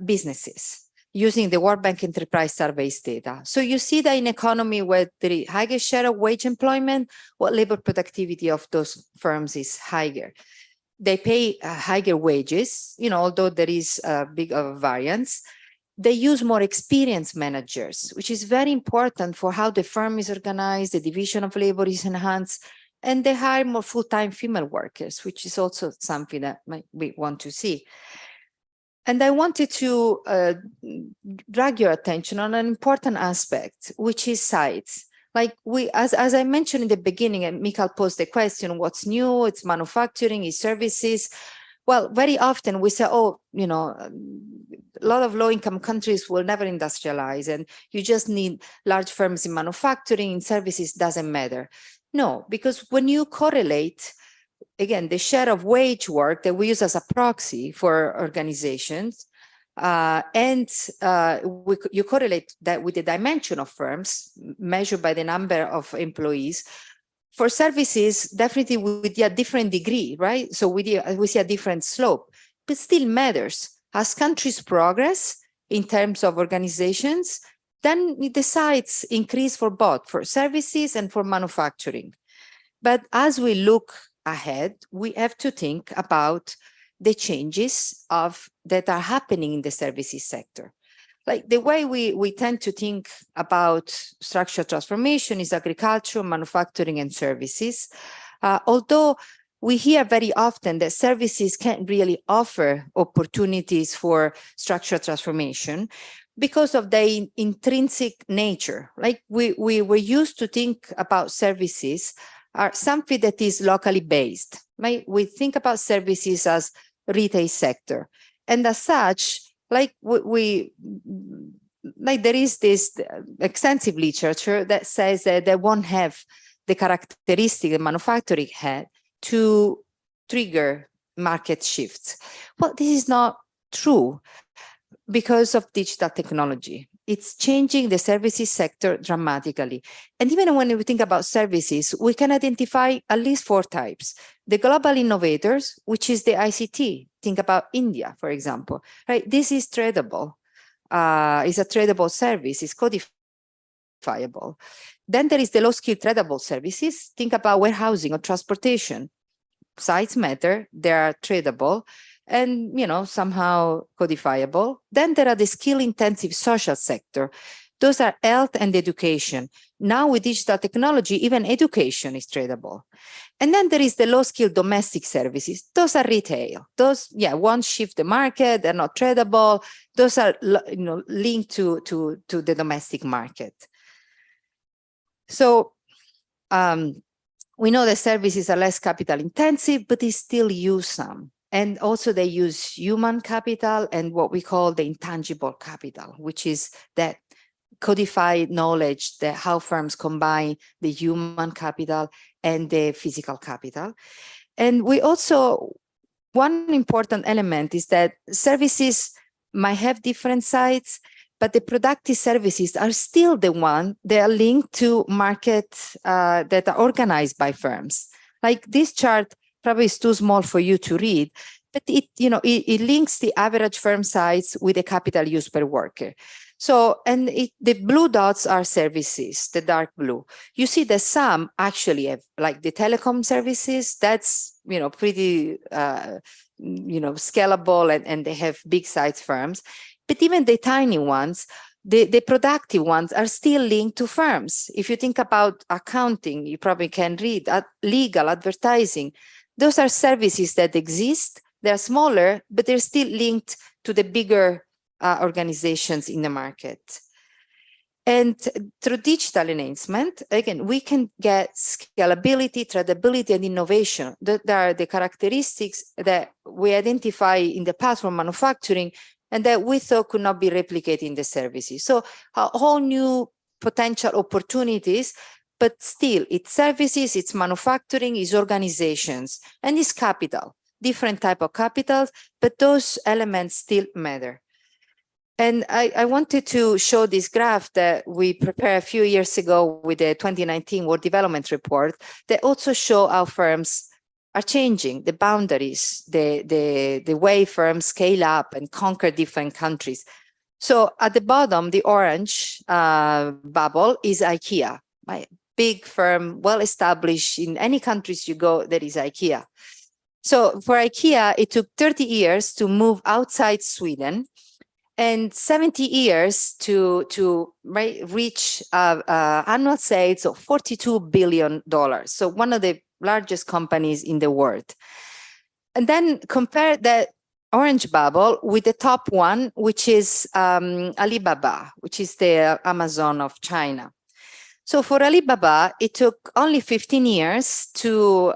businesses using the World Bank Enterprise Surveys data. So you see that in economy where there is higher share of wage employment, what labor productivity of those firms is higher. They pay higher wages, although there is a big variance. They use more experienced managers, which is very important for how the firm is organized, the division of labor is enhanced, and they hire more full-time female workers, which is also something that we want to see. And I wanted to drag your attention on an important aspect, which is sites. Like as I mentioned in the beginning, and Michal posed the question, what's new? It's manufacturing, it's services. Well, very often we say, a lot of low-income countries will never industrialize, and you just need large firms in manufacturing, in services, doesn't matter. No, because when you correlate again, the share of wage work that we use as a proxy for organizations, you correlate that with the dimension of firms measured by the number of employees. For services, definitely with a different degree, right? So we see a different slope, but still matters. As countries progress in terms of organizations, then the size increase for both, for services and for manufacturing. But as we look ahead, we have to think about the changes that are happening in the services sector. Like the way we tend to think about structural transformation is agriculture, manufacturing, and services. Although we hear very often that services can't really offer opportunities for structural transformation because of their intrinsic nature. Like we were used to think about services are something that is locally based. Right? We think about services as retail sector, and as such, like there is this extensive literature that says that they won't have the characteristic that manufacturing had to trigger market shifts. Well, this is not true because of digital technology. It's changing the services sector dramatically. And even when we think about services, we can identify at least 4 types. The global innovators, which is the ICT. Think about India, for example, right? This is tradable. It's a tradable service. It's codifiable. Then there is the low-skill tradable services. Think about warehousing or transportation. Sites matter. They are tradable and, somehow codifiable. Then there are the skill-intensive social sector. Those are health and education. Now with digital technology, even education is tradable. And then there is the low-skill domestic services. Those are retail. Those, won't shift the market. They're not tradable. Those are, linked to the domestic market. So we know that services are less capital intensive, but they still use some. And also they use human capital and what we call the intangible capital, which is that codified knowledge that how firms combine the human capital and the physical capital. And we also, one important element is that services might have different sides, but the productive services are still the one that are linked to markets that are organized by firms. Like this chart probably is too small for you to read, but it links the average firm size with the capital used per worker. So, and the blue dots are services, the dark blue. You see that some actually have, like the telecom services, that's, pretty, scalable and they have big size firms. But even the tiny ones, the productive ones are still linked to firms. If you think about accounting, you probably can read legal, advertising. Those are services that exist. They're smaller, but they're still linked to the bigger organizations in the market. And through digital enhancement, again, we can get scalability, tradability, and innovation. That are the characteristics that we identify in the past from manufacturing and that we thought could not be replicated in the services. So a whole new potential opportunities, but still it's services, it's manufacturing, it's organizations, and it's capital, different type of capital, but those elements still matter. And I wanted to show this graph that we prepared a few years ago with the 2019 World Development Report that also show how firms are changing the boundaries, the way firms scale up and conquer different countries. So at the bottom, the orange bubble is IKEA, right? Big firm, well-established in any countries you go, there is IKEA. So for IKEA, it took 30 years to move outside Sweden and 70 years to reach annual sales of $42 billion. So one of the largest companies in the world. And then compare that orange bubble with the top one, which is Alibaba, which is the Amazon of China. So for Alibaba, it took only 15 years to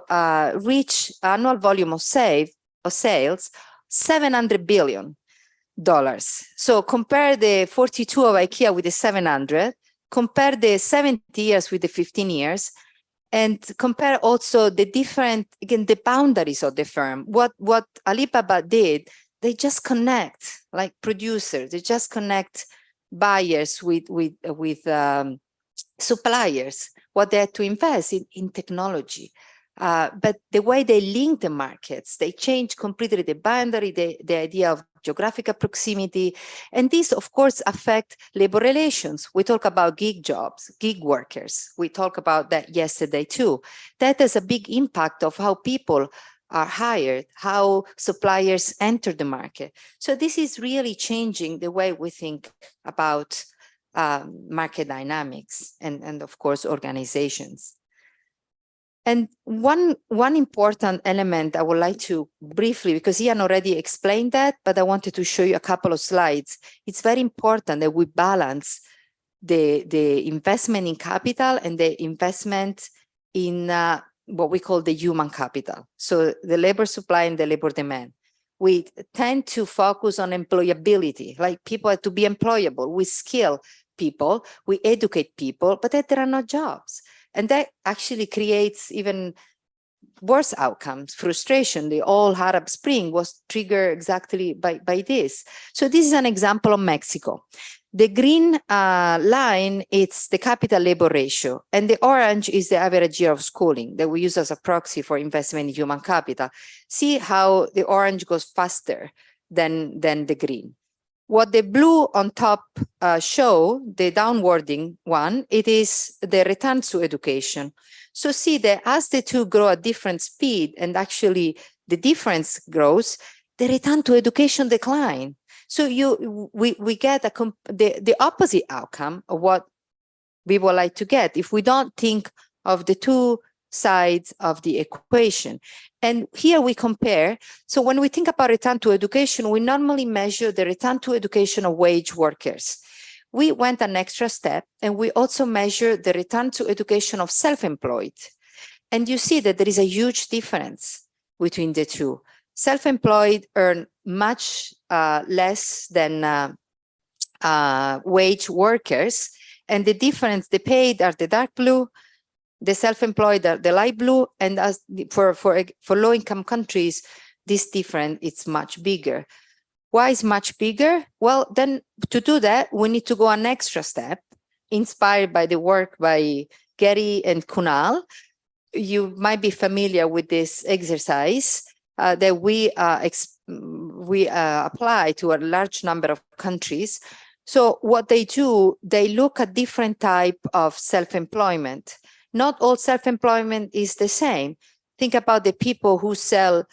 reach annual volume of sales, $700 billion. So compare the 42 of IKEA with the 700, compare the 70 years with the 15 years, and compare also the different, again, the boundaries of the firm. What Alibaba did, they just connect, like producers, they just connect buyers with suppliers, what they had to invest in technology. But the way they link the markets, they change completely the boundary, the idea of geographical proximity. And this, of course, affect labor relations. We talk about gig jobs, gig workers. We talked about that yesterday too. That has a big impact of how people are hired, how suppliers enter the market. So this is really changing the way we think about market dynamics and of course, organizations. And one important element I would like to briefly, because Ian already explained that, but I wanted to show you a couple of slides. It's very important that we balance the investment in capital and the investment in what we call the human capital. So the labor supply and the labor demand. We tend to focus on employability, like people have to be employable. We skill people, we educate people, but then there are no jobs. And that actually creates even worse outcomes, frustration. The whole Arab Spring was triggered exactly by this. So this is an example of Mexico. The green line, it's the capital labor ratio, and the orange is the average year of schooling that we use as a proxy for investment in human capital. See how the orange goes faster than the green. What the blue on top show, the downwarding one, it is the return to education. So see that as the two grow at different speed and actually the difference grows, the return to education decline. So we get the opposite outcome of what we would like to get if we don't think of the two sides of the equation. And here we compare. So when we think about return to education, we normally measure the return to education of wage workers. We went an extra step and we also measure the return to education of self-employed. And you see that there is a huge difference between the two. Self-employed earn much less than wage workers. And the difference, the paid are the dark blue, the self-employed are the light blue, and as for low-income countries, this difference is much bigger. Why is much bigger? Well, then to do that, we need to go an extra step, inspired by the work by Gary and Kunal. You might be familiar with this exercise that we apply to a large number of countries. So what they do, they look at different type of self-employment. Not all self-employment is the same. Think about the people who sell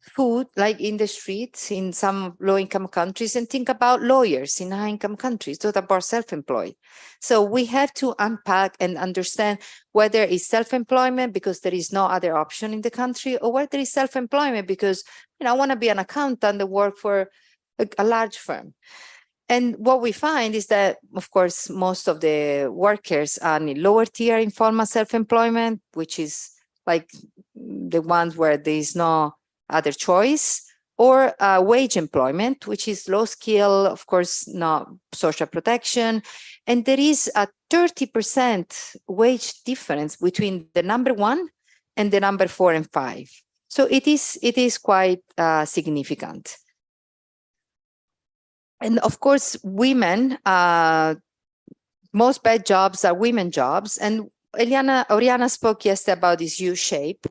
food, like in the streets in some low-income countries, and think about lawyers in high-income countries. Those are both self-employed. So we have to unpack and understand whether it's self-employment because there is no other option in the country, or whether it's self-employment because I want to be an accountant and work for a large firm. And what we find is that, of course, most of the workers are in lower tier informal self-employment, which is like the ones where there is no other choice, or wage employment, which is low skill, of course, not social protection. And there is a 30% wage difference between the number 1 and the number 4 and 5. So it is quite significant. And of course, women, most bad jobs are women jobs. And Oriana spoke yesterday about this U-shape.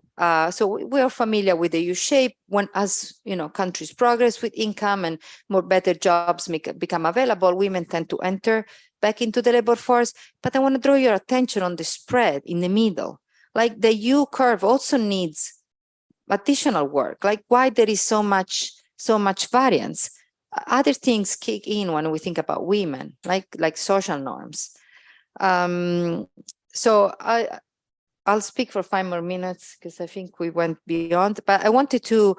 So we are familiar with the U-shape. When, as countries progress with income and more better jobs become available, women tend to enter back into the labor force. But I want to draw your attention on the spread in the middle. Like the U curve also needs additional work. Like why there is so much variance. Other things kick in when we think about women, like social norms. So I'll speak for 5 more minutes because I think we went beyond. But I wanted to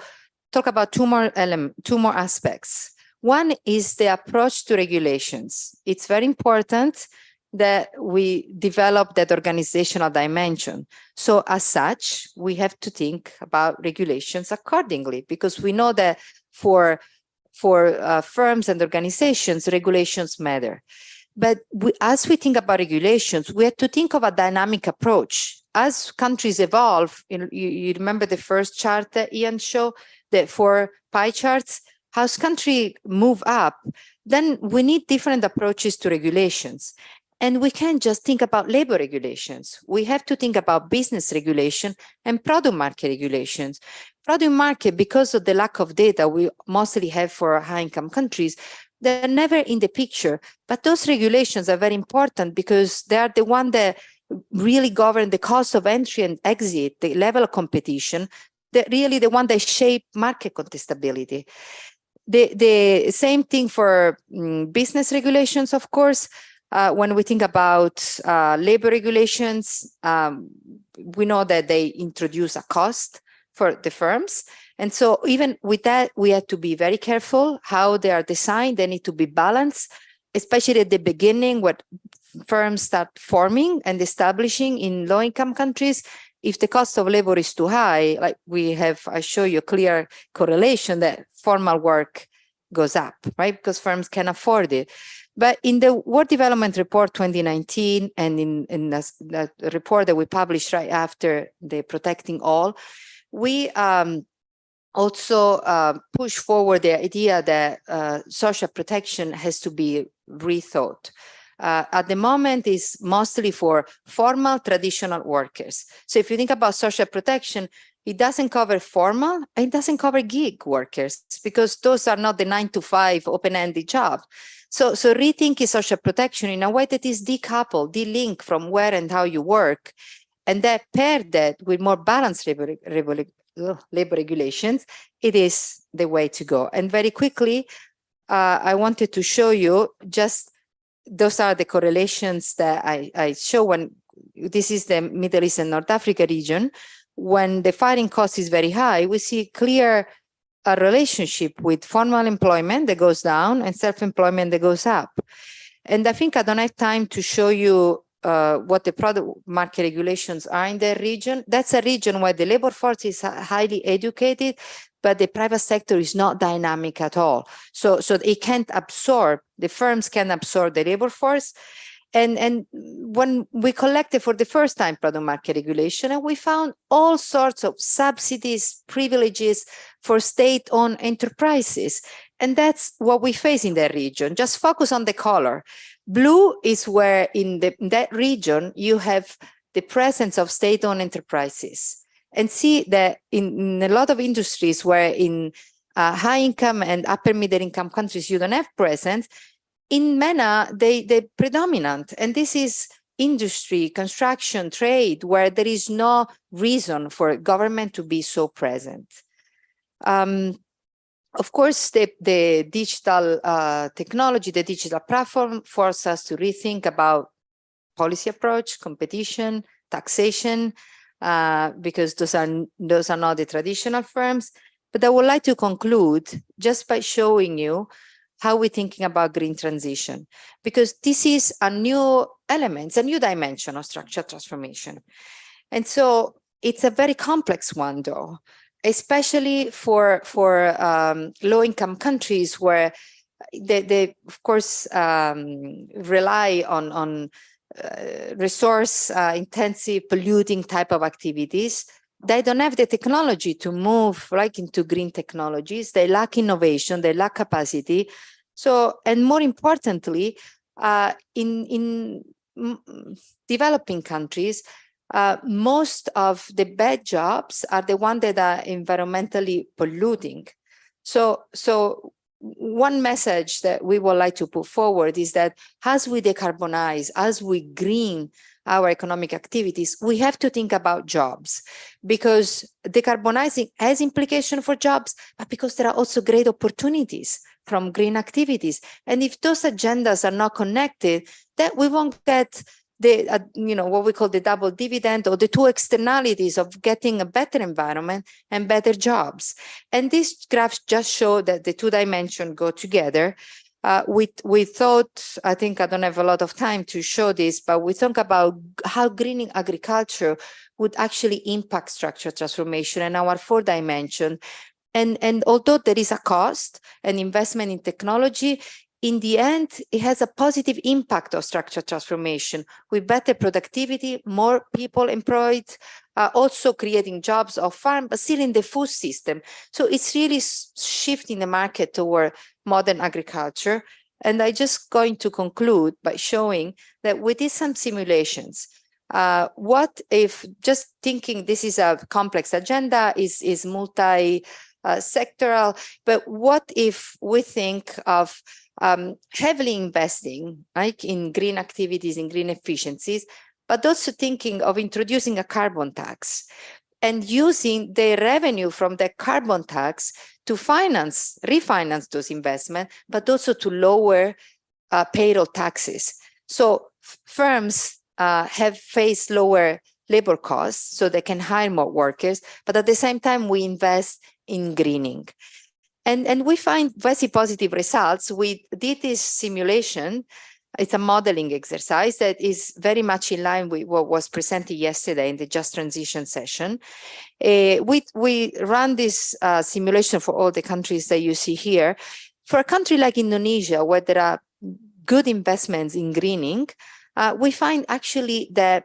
talk about two more aspects. One is the approach to regulations. It's very important that we develop that organizational dimension. So as such, we have to think about regulations accordingly, because we know that for firms and organizations, regulations matter. But as we think about regulations, we have to think of a dynamic approach as countries evolve, you remember the first chart that Ian showed, the 4 pie charts, as countries move up, then we need different approaches to regulations. And we can't just think about labor regulations. We have to think about business regulation and product market regulations. Product market, because of the lack of data we mostly have for high-income countries, they're never in the picture. But those regulations are very important because they are the one that really govern the cost of entry and exit, the level of competition, really the one that shape market contestability. The same thing for business regulations, of course. When we think about labor regulations, we know that they introduce a cost for the firms. And so even with that, we have to be very careful how they are designed. They need to be balanced, especially at the beginning when firms start forming and establishing in low-income countries. If the cost of labor is too high, like I show you a clear correlation that formal work goes up, right? Because firms can afford it. But in the World Development Report 2019 and in the report that we published right after the Protecting All, we also push forward the idea that social protection has to be rethought. At the moment, it's mostly for formal traditional workers. So if you think about social protection, it doesn't cover formal, it doesn't cover gig workers because those are not the 9-to-5 open-ended job. So rethinking social protection in a way that is decoupled, de-linked from where and how you work, and that paired that with more balanced labor regulations, it is the way to go. And very quickly, I wanted to show you just those are the correlations that I show when this is the Middle East and North Africa region. When the firing cost is very high, we see clear relationship with formal employment that goes down and self-employment that goes up. And I think I don't have time to show you what the product market regulations are in that region. That's a region where the labor force is highly educated, but the private sector is not dynamic at all. So it can't absorb, the firms can absorb the labor force. And when we collected for the first time product market regulation, and we found all sorts of subsidies, privileges for state-owned enterprises. And that's what we face in that region. Just focus on the color. Blue is where in that region you have the presence of state-owned enterprises. And see that in a lot of industries where in high income and upper middle income countries you don't have presence, in MENA they're predominant. And this is industry, construction, trade, where there is no reason for government to be so present. Of course, the digital technology, the digital platform forces us to rethink about policy approach, competition, taxation, because those are not the traditional firms. But I would like to conclude just by showing you how we're thinking about green transition, because this is a new element, a new dimension of structural transformation. And so it's a very complex one, though, especially for low-income countries where they of course, rely on resource intensive, polluting type of activities. They don't have the technology to move like into green technologies. They lack innovation, they lack capacity. So, and more importantly, in developing countries, most of the bad jobs are the ones that are environmentally polluting. So one message that we would like to put forward is that as we decarbonize, as we green our economic activities, we have to think about jobs, because decarbonizing has implication for jobs, but because there are also great opportunities from green activities. And if those agendas are not connected, then we won't get the, what we call the double dividend, or the two externalities of getting a better environment and better jobs. And these graphs just show that the two dimensions go together. We thought, I think I don't have a lot of time to show this, but we think about how greening agriculture would actually impact structural transformation and our 4 dimensions. And although there is a cost and investment in technology, in the end, it has a positive impact of structural transformation with better productivity, more people employed, also creating jobs off farm, but still in the food system. So it's really shifting the market toward modern agriculture. And I'm just going to conclude by showing that we did some simulations. What if, just thinking this is a complex agenda, is multi-sectoral, but what if we think of heavily investing, like in green activities, in green efficiencies, but also thinking of introducing a carbon tax and using the revenue from the carbon tax to refinance those investments, but also to lower payroll taxes. So firms have faced lower labor costs, so they can hire more workers, but at the same time, we invest in greening. And we find very positive results. We did this simulation. It's a modeling exercise that is very much in line with what was presented yesterday in the Just Transition session. We ran this simulation for all the countries that you see here. For a country like Indonesia, where there are good investments in greening, we find actually that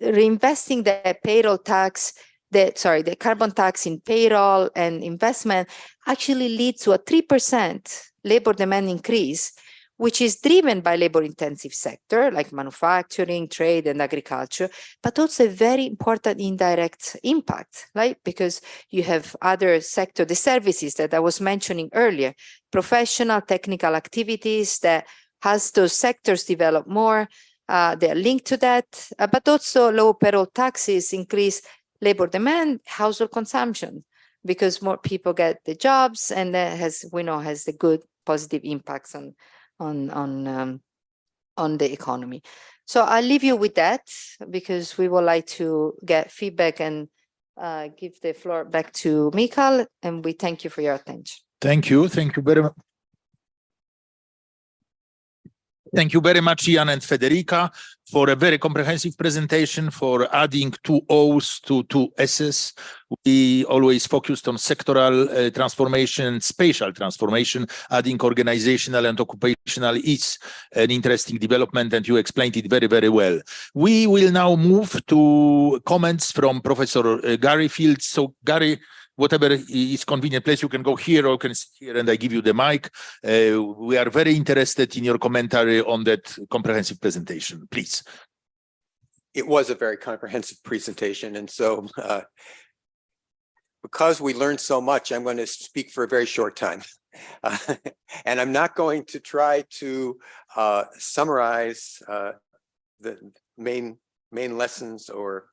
reinvesting the payroll tax, the carbon tax in payroll and investment actually leads to a 3% labor demand increase, which is driven by labor-intensive sector like manufacturing, trade, and agriculture, but also a very important indirect impact, right? Because you have other sector, the services that I was mentioning earlier, professional, technical activities that as those sectors develop more, they're linked to that, but also low payroll taxes increase labor demand, household consumption, because more people get the jobs, and that has the good positive impacts on the economy. So I'll leave you with that because we would like to get feedback and give the floor back to Michal, and we thank you for your attention. Thank you. Thank you very much. Thank you very much, Ian and Federica, for a very comprehensive presentation, for adding 2 O's to 2 S's. We always focused on sectoral transformation, spatial transformation. Adding organizational and occupational is an interesting development, and you explained it very, very well. We will now move to comments from Professor Gary Fields. So, Gary, whatever is convenient place, you can go here or you can sit here and I give you the mic. We are very interested in your commentary on that comprehensive presentation, please. It was a very comprehensive presentation. And so because we learned so much, I'm going to speak for a very short time. And I'm not going to try to summarize the main lessons or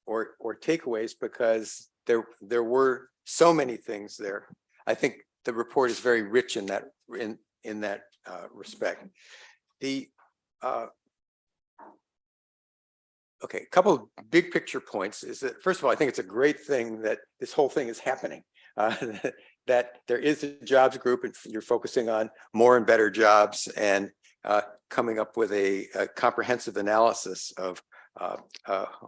takeaways, because there were so many things there. I think the report is very rich in that respect. Okay, a couple of big picture points is that, first of all, I think it's a great thing that this whole thing is happening. That there is a jobs group and you're focusing on more and better jobs and coming up with a comprehensive analysis of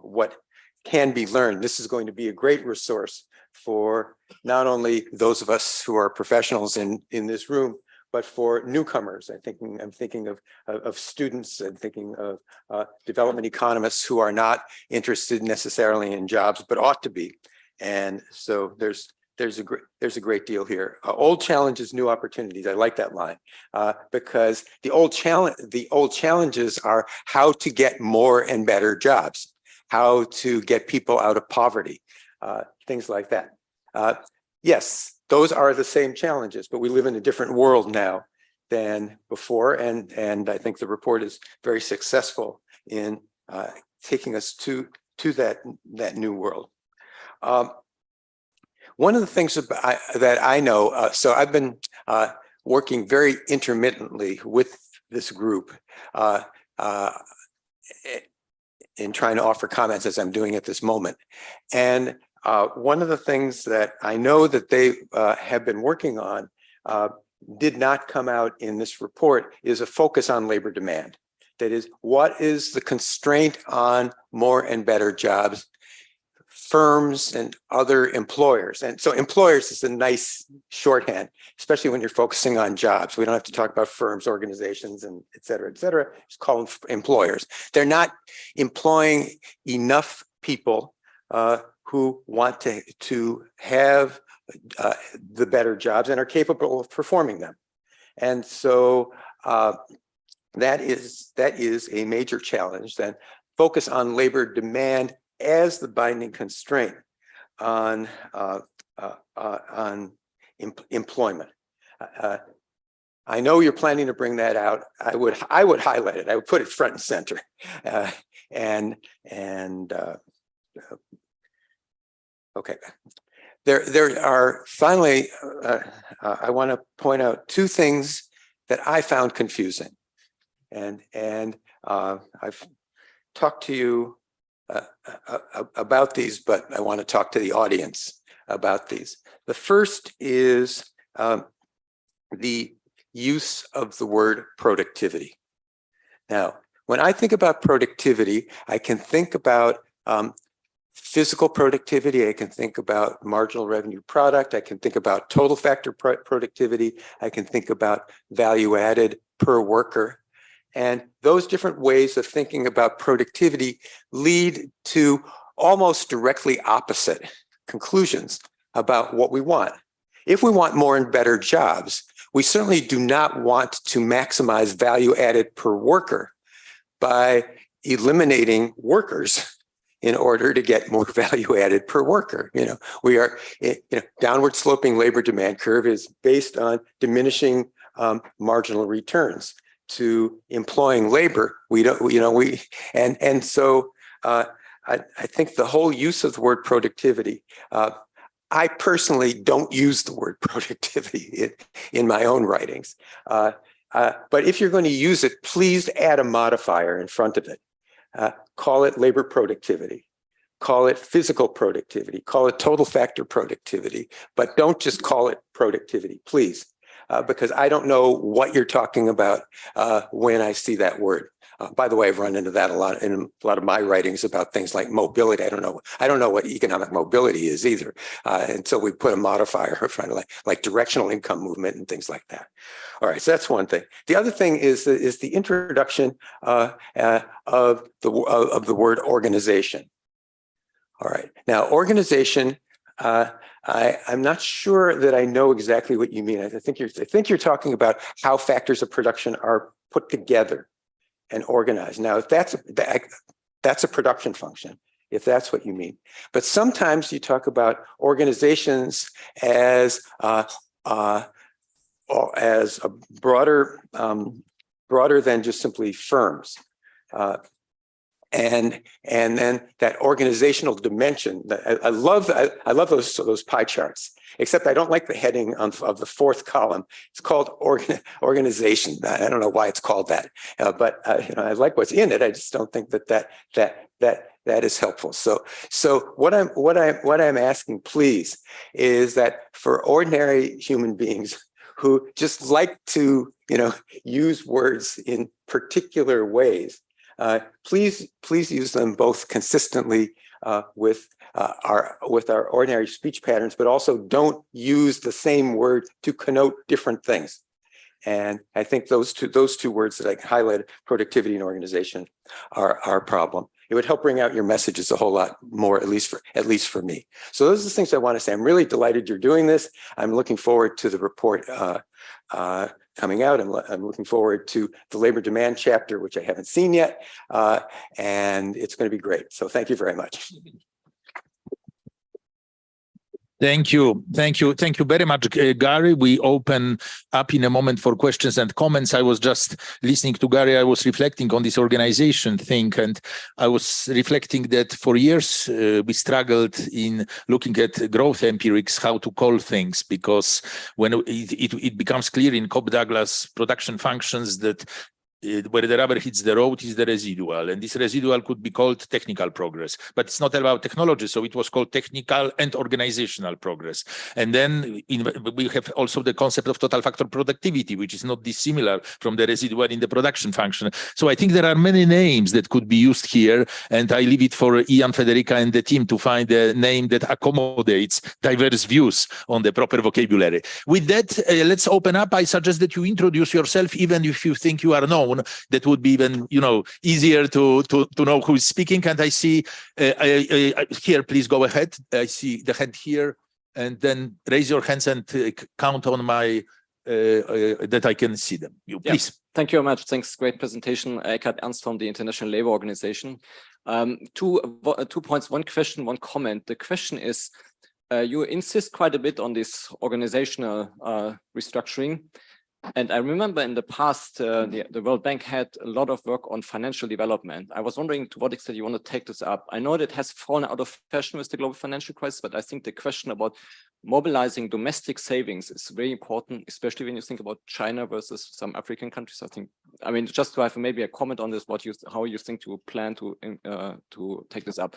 what can be learned. This is going to be a great resource for not only those of us who are professionals in this room, but for newcomers. I'm thinking of students, and thinking of development economists who are not interested necessarily in jobs, but ought to be. And so there's a great deal here. Old challenges, new opportunities. I like that line because the old challenges are how to get more and better jobs, how to get people out of poverty, things like that. Yes, those are the same challenges, but we live in a different world now than before, and I think the report is very successful in taking us to that new world. One of the things that I know, so I've been working very intermittently with this group in trying to offer comments as I'm doing at this moment. And one of the things that I know that they have been working on did not come out in this report is a focus on labor demand. That is, what is the constraint on more and better jobs firms and other employers. And so employers is a nice shorthand, especially when you're focusing on jobs. We don't have to talk about firms, organizations, and et cetera, just call them employers. They're not employing enough people who want to have the better jobs and are capable of performing them. And so that is a major challenge. Then focus on labor demand as the binding constraint on employment. I know you're planning to bring that out. I would highlight it. I would put it front and center. Okay. There are finally, I want to point out two things that I found confusing, and I've talked to you about these, but I want to talk to the audience about these. The first is the use of the word productivity. Now, when I think about productivity, I can think about physical productivity. I can think about marginal revenue product. I can think about total factor productivity. I can think about value added per worker. And those different ways of thinking about productivity lead to almost directly opposite conclusions about what we want. If we want more and better jobs, we certainly do not want to maximize value added per worker by eliminating workers in order to get more value added per worker. We are, downward sloping labor demand curve is based on diminishing marginal returns. To employing labor, so I think the whole use of the word productivity, I personally don't use the word productivity in my own writings. But if you're going to use it, please add a modifier in front of it. Call it labor productivity, call it physical productivity, call it total factor productivity, but don't just call it productivity, please. Because I don't know what you're talking about when I see that word. By the way, I've run into that a lot in a lot of my writings about things like mobility. I don't know what economic mobility is either. And so we put a modifier in front of like directional income movement and things like that. All right, so that's one thing. The other thing is the introduction of the word organization. All right, now organization. I'm not sure that I know exactly what you mean. I think you're talking about how factors of production are put together and organized. Now, if that's a production function, if that's what you mean. But sometimes you talk about organizations as a broader than just simply firms. And then that organizational dimension. I love those pie charts. Except I don't like the heading of the fourth column. It's called organization. I don't know why it's called that, but I like what's in it. I just don't think that is helpful. So what I'm asking, please, is that for ordinary human beings who just like to use words in particular ways. Please use them both consistently with our ordinary speech patterns, but also don't use the same word to connote different things. And I think those two words that I highlighted, productivity and organization, are a problem. It would help bring out your messages a whole lot more, at least for me. So those are the things I want to say. I'm really delighted you're doing this. I'm looking forward to the report coming out. I'm looking forward to the labor demand chapter, which I haven't seen yet, and it's going to be great. So thank you very much. Thank you very much, Gary. We open up in a moment for questions and comments. I was just listening to Gary. I was reflecting on this organization thing, and I was reflecting that for years we struggled in looking at growth empirics, how to call things, because when it becomes clear in Cobb Douglas production functions that where the rubber hits the road is the residual, and this residual could be called technical progress, but it's not about technology, so it was called technical and organizational progress. And then we have also the concept of total factor productivity, which is not dissimilar from the residual in the production function. So I think there are many names that could be used here, and I leave it for Ian, Federica, and the team to find a name that accommodates diverse views on the proper vocabulary. With that, let's open up. I suggest that you introduce yourself, even if you think you are known. That would be even, easier to know who is speaking. And I see here, please go ahead. I see the hand here, and then raise your hands and count on my that I can see them. You please. Yeah. Thank you very much. Thanks. Great presentation. Eckhard Ernst from the International Labour Organization. 2 points, 1 question, 1 comment. The question is, you insist quite a bit on this organizational restructuring. And I remember in the past, the World Bank had a lot of work on financial development. I was wondering to what extent you want to take this up. I know that it has fallen out of fashion with the global financial crisis, but I think the question about mobilizing domestic savings is very important, especially when you think about China versus some African countries. I mean, just to have maybe a comment on this, how you think to plan to take this up.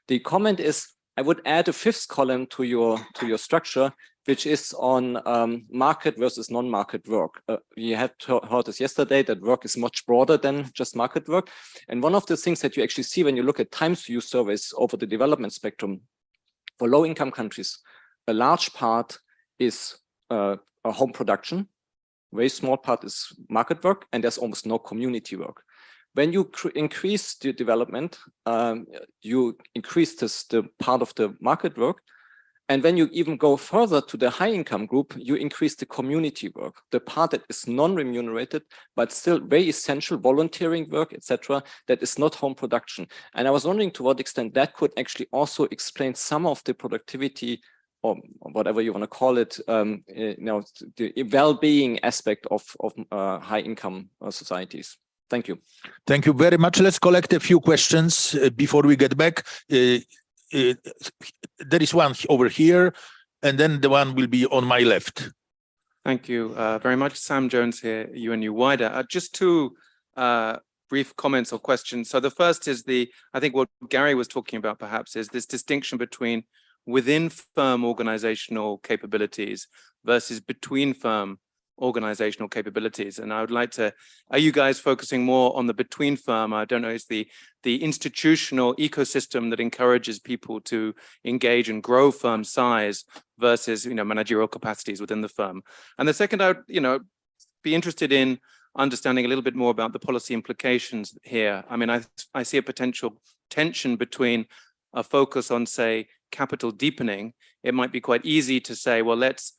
The comment is, I would add a 5th column to your structure, which is on market versus non-market work. We had heard this yesterday, that work is much broader than just market work. And one of the things that you actually see when you look at time use surveys over the development spectrum, for low-income countries, a large part is a home production, very small part is market work, and there's almost no community work. When you increase the development, you increase the part of the market work. And when you even go further to the high income group, you increase the community work, the part that is non-remunerated, but still very essential volunteering work, etc., that is not home production. And I was wondering to what extent that could actually also explain some of the productivity, or whatever you want to call it, the well-being aspect of high income societies. Thank you. Thank you very much. Let's collect a few questions before we get back. There is one over here, and then the one will be on my left. Thank you very much. Sam Jones here, UNU-WIDER. Just 2 brief comments or questions. So the first is I think what Gary was talking about perhaps is this distinction between within firm organizational capabilities versus between firm organizational capabilities. And I would like to, are you guys focusing more on the between firm? I don't know, it's the institutional ecosystem that encourages people to engage and grow firm size versus, managerial capacities within the firm. And the second, I would, be interested in understanding a little bit more about the policy implications here. I mean, I see a potential tension between a focus on, say, capital deepening. It might be quite easy to say, well, let's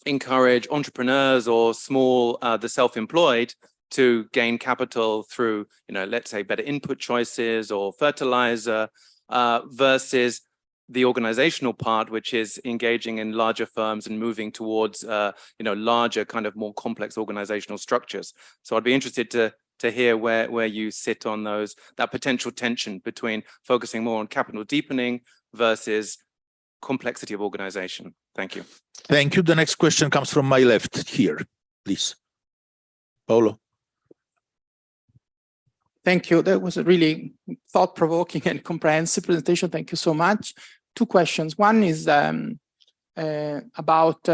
encourage entrepreneurs or the self-employed to gain capital through, let's say better input choices or fertilizer versus the organizational part, which is engaging in larger firms and moving towards, larger kind of more complex organizational structures. So I'd be interested to hear where you sit on that potential tension between focusing more on capital deepening versus complexity of organization. Thank you. Thank you. The next question comes from my left here, please. Paulo. Thank you. That was a really thought-provoking and comprehensive presentation. Thank you so much. 2 questions. One is about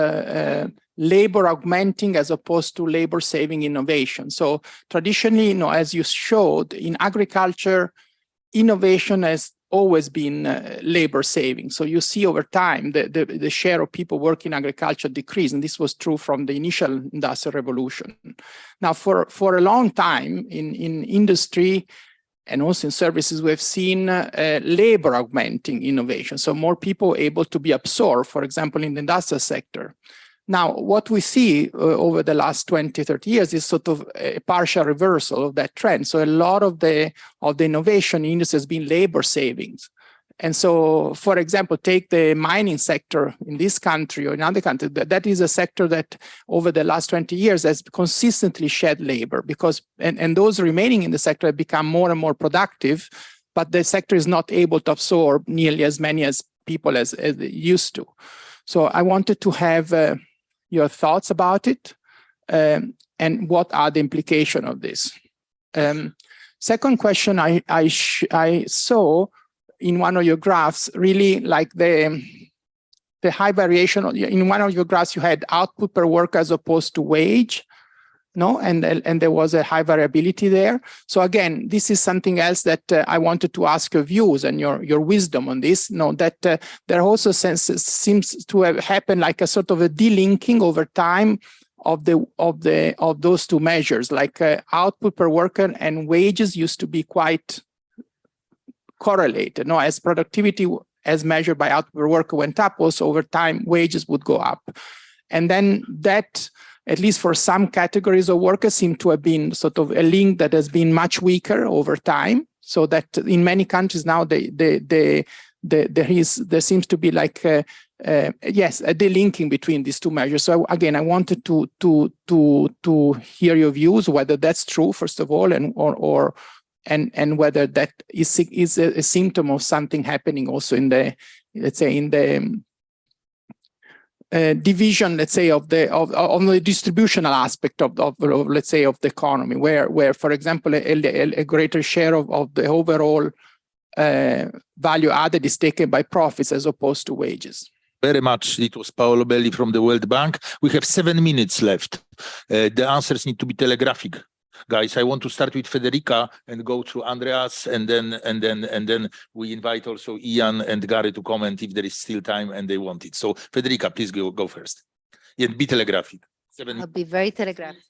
labor augmenting as opposed to labor saving innovation. So traditionally, as you showed, in agriculture, innovation has always been labor saving. So you see over time the share of people working in agriculture decrease, and this was true from the initial industrial revolution. Now, for a long time in industry and also in services, we've seen labor augmenting innovation. So more people able to be absorbed, for example, in the industrial sector. Now, what we see over the last 20, 30 years is sort of a partial reversal of that trend. So a lot of the innovation in industry has been labor savings. And so, for example, take the mining sector in this country or in other countries, that is a sector that over the last 20 years has consistently shed labor because, and those remaining in the sector have become more and more productive, but the sector is not able to absorb nearly as many as people as it used to. So I wanted to have your thoughts about it. And and what are the implications of this? Second question, I saw in one of your graphs, really like the high variation. In one of your graphs, you had output per worker as opposed to wage, no, and there was a high variability there. So again, this is something else that I wanted to ask your views and your wisdom on this. No, that there also seems to have happened like a sort of a delinking over time of those two measures, like output per worker and wages used to be quite correlated. No, as productivity as measured by output per worker went up, also over time wages would go up, and then that, at least for some categories of workers, seem to have been sort of a link that has been much weaker over time. So that in many countries now, there seems to be like yes, a delinking between these two measures. So again, I wanted to hear your views, whether that's true first of all, and whether that is a symptom of something happening also in the, let's say, in the division, let's say, of the distributional aspect of let's say of the economy, where for example a greater share of the overall value added is taken by profits as opposed to wages. Very much. It was Paolo Belli from the World Bank. We have 7 minutes left. The answers need to be telegraphic. Guys, I want to start with Federica and go through Andreas, and then we invite also Ian and Gary to comment if there is still time and they want it. So Federica, please go first. Yeah, be telegraphic. I'll be very telegraphic.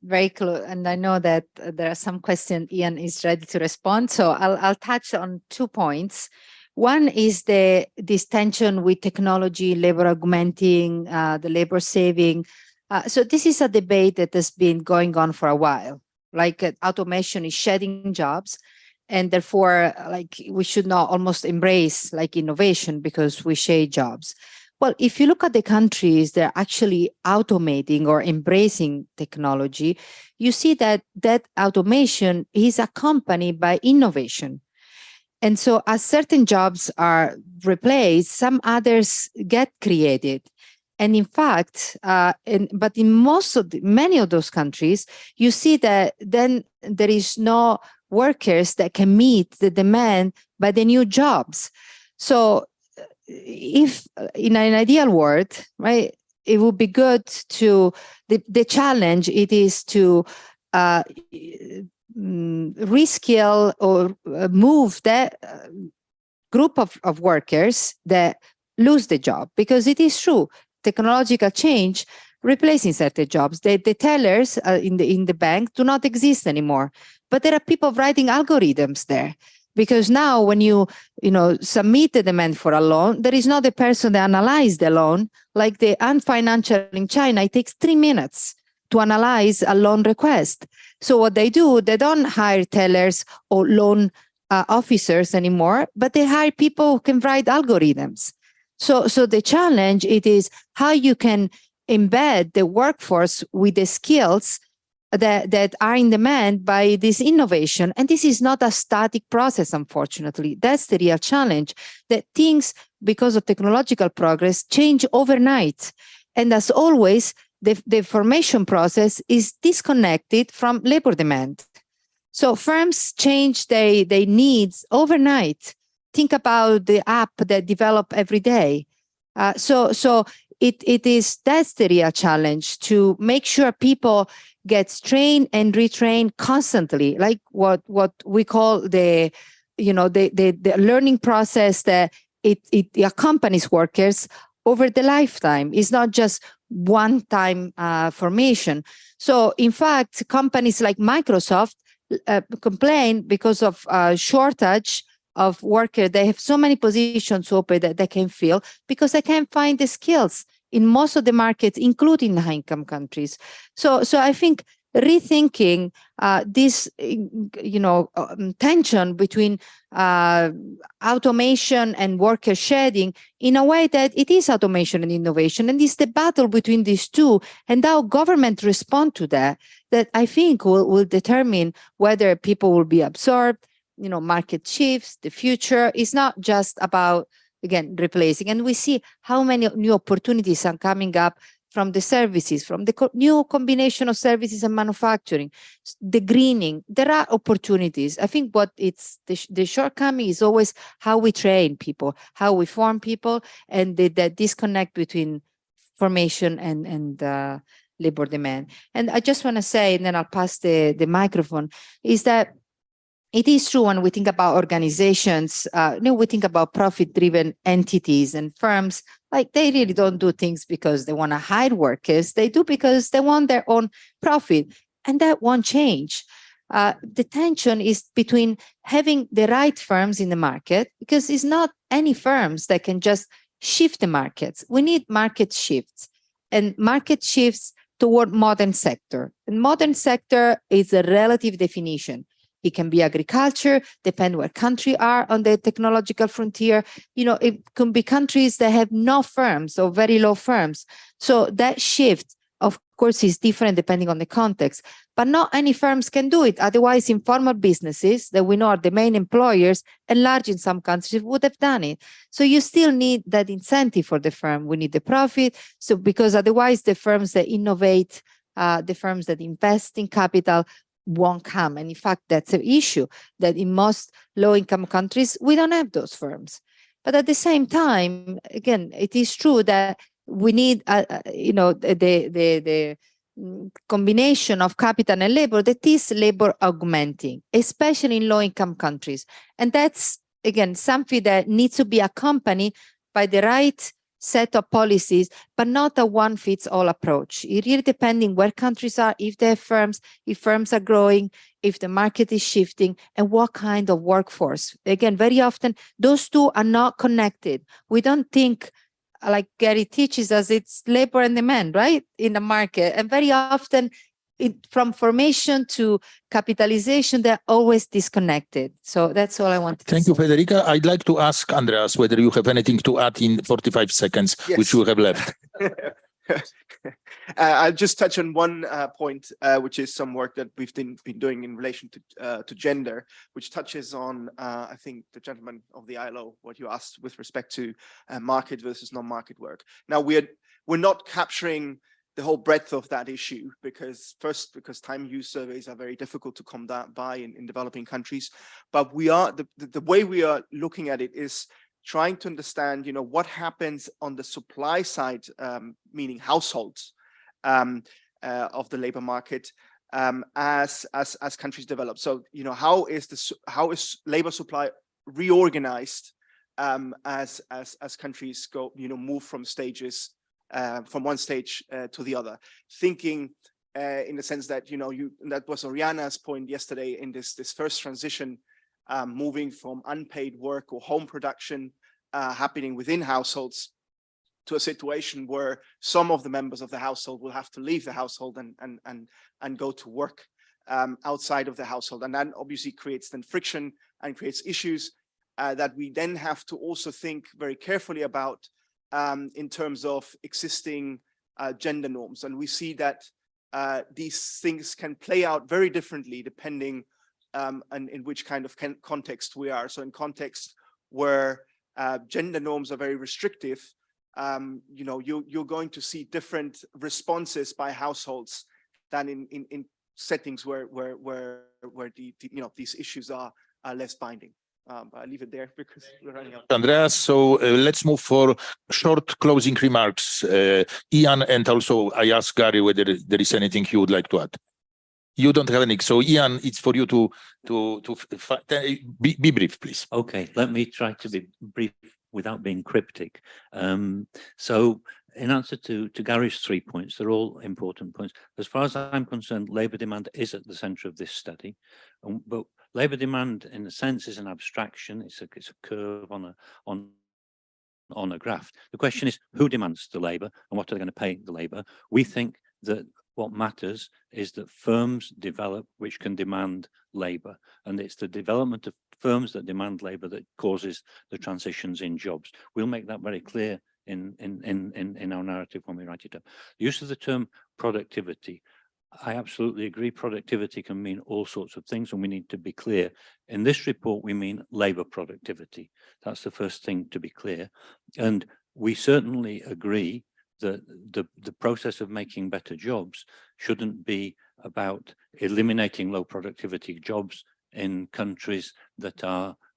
Very close, and I know that there are some questions. Ian is ready to respond, so I'll touch on 2 points. One is this tension with technology, labor augmenting, the labor saving. So this is a debate that has been going on for a while. Like automation is shedding jobs, and therefore, like we should not almost embrace like innovation because we shed jobs. Well, if you look at the countries that are actually automating or embracing technology, you see that automation is accompanied by innovation. And so as certain jobs are replaced, some others get created. And in fact, but in many of those countries, you see that then there is no workers that can meet the demand by the new jobs. So if in an ideal world, right, it would be good to, the challenge it is to reskill or move that group of workers that lose the job, because it is true, technological change replacing certain jobs. The tellers in the bank do not exist anymore, but there are people writing algorithms there. Because now when you submit the demand for a loan, there is not a person that analyzes the loan. Like the Ant Financial in China, it takes 3 minutes to analyze a loan request. So what they do, they don't hire tellers or loan officers anymore, but they hire people who can write algorithms. So the challenge, it is how you can embed the workforce with the skills that are in demand by this innovation. And this is not a static process, unfortunately. That's the real challenge, that things, because of technological progress, change overnight. And as always, the formation process is disconnected from labor demand. So firms change their needs overnight. Think about the app that develop every day. So that's the real challenge, to make sure people gets trained and retrained constantly, like what we call the learning process, that it accompanies workers over the lifetime. It's not just one-time formation. So in fact, companies like Microsoft complain because of shortage of workers. They have so many positions open that they can fill because they can't find the skills in most of the markets, including high-income countries. So I think rethinking this, tension between automation and worker shedding in a way that it is automation and innovation, and it's the battle between these two, and how government respond to that I think will determine whether people will be absorbed. Market shifts. The future is not just about, again, replacing. And we see how many new opportunities are coming up from the services, from the new combination of services and manufacturing, the greening. There are opportunities. I think what it's the shortcoming is always how we train people, how we form people, and that disconnect between formation and labor demand. And I just want to say, and then I'll pass the microphone, is that it is true when we think about organizations, we think about profit-driven entities and firms, like they really don't do things because they want to hire workers. They do because they want their own profit, and that won't change. The tension is between having the right firms in the market, because it's not any firms that can just shift the markets. We need market shifts, and market shifts toward modern sector. And modern sector is a relative definition. It can be agriculture, depend where countries are on the technological frontier. It can be countries that have no firms or very low firms. So that shift, of course, is different depending on the context, but not any firms can do it. Otherwise, informal businesses that we know are the main employers and large in some countries would have done it. So you still need that incentive for the firm. We need the profit. So because otherwise the firms that innovate, the firms that invest in capital won't come. And in fact, that's an issue that in most low-income countries, we don't have those firms. But at the same time, again, it is true that we need, the combination of capital and labor that is labor augmenting, especially in low-income countries. And that's, again, something that needs to be accompanied by the right set of policies, but not a one-fits-all approach. It really depending where countries are, if they have firms, if firms are growing, if the market is shifting, and what kind of workforce. Again, very often, those two are not connected. We don't think, like Gary teaches us, it's labor and demand, right, in the market. And very often, from formation to capitalization, they're always disconnected. So that's all I want to say. Thank you, Federica. I'd like to ask Andreas whether you have anything to add in 45 seconds, Yes. which you have left. I'll just touch on one point, which is some work that we've been doing in relation to gender, which touches on, I think, the gentleman of the ILO, what you asked with respect to market versus non-market work. Now, we're not capturing the whole breadth of that issue, because time use surveys are very difficult to come by in developing countries. But we are the way we are looking at it is trying to understand, what happens on the supply side, meaning households of the labor market as countries develop. So, how is labor supply reorganized as countries go, move from stages. From one stage to the other, thinking in the sense that, that was Oriana's point yesterday in this first transition, moving from unpaid work or home production happening within households to a situation where some of the members of the household will have to leave the household and go to work outside of the household. And that obviously creates then friction and creates issues that we then have to also think very carefully about in terms of existing gender norms. And we see that these things can play out very differently depending on in which kind of context we are. So in context where gender norms are very restrictive, you're going to see different responses by households than in settings where these issues are less binding. I'll leave it there because we're running out. Andreas, so let's move for short closing remarks. Ian, and also I ask Gary whether there is anything you would like to add. You don't have any. So Ian, it's for you to be brief, please. Okay, let me try to be brief without being cryptic. So in answer to Gary's 3 points, they're all important points. As far as I'm concerned, labour demand is at the centre of this study, but labour demand, in a sense, is an abstraction. It's a curve on a graph. The question is, who demands the labour and what are they going to pay the labour? We think that what matters is that firms develop which can demand labour, and it's the development of firms that demand labour that causes the transitions in jobs. We'll make that very clear in our narrative when we write it up. The use of the term productivity. I absolutely agree. Productivity can mean all sorts of things, and we need to be clear. In this report, we mean labour productivity. That's the first thing to be clear. And we certainly agree the process of making better jobs shouldn't be about eliminating low productivity jobs in countries that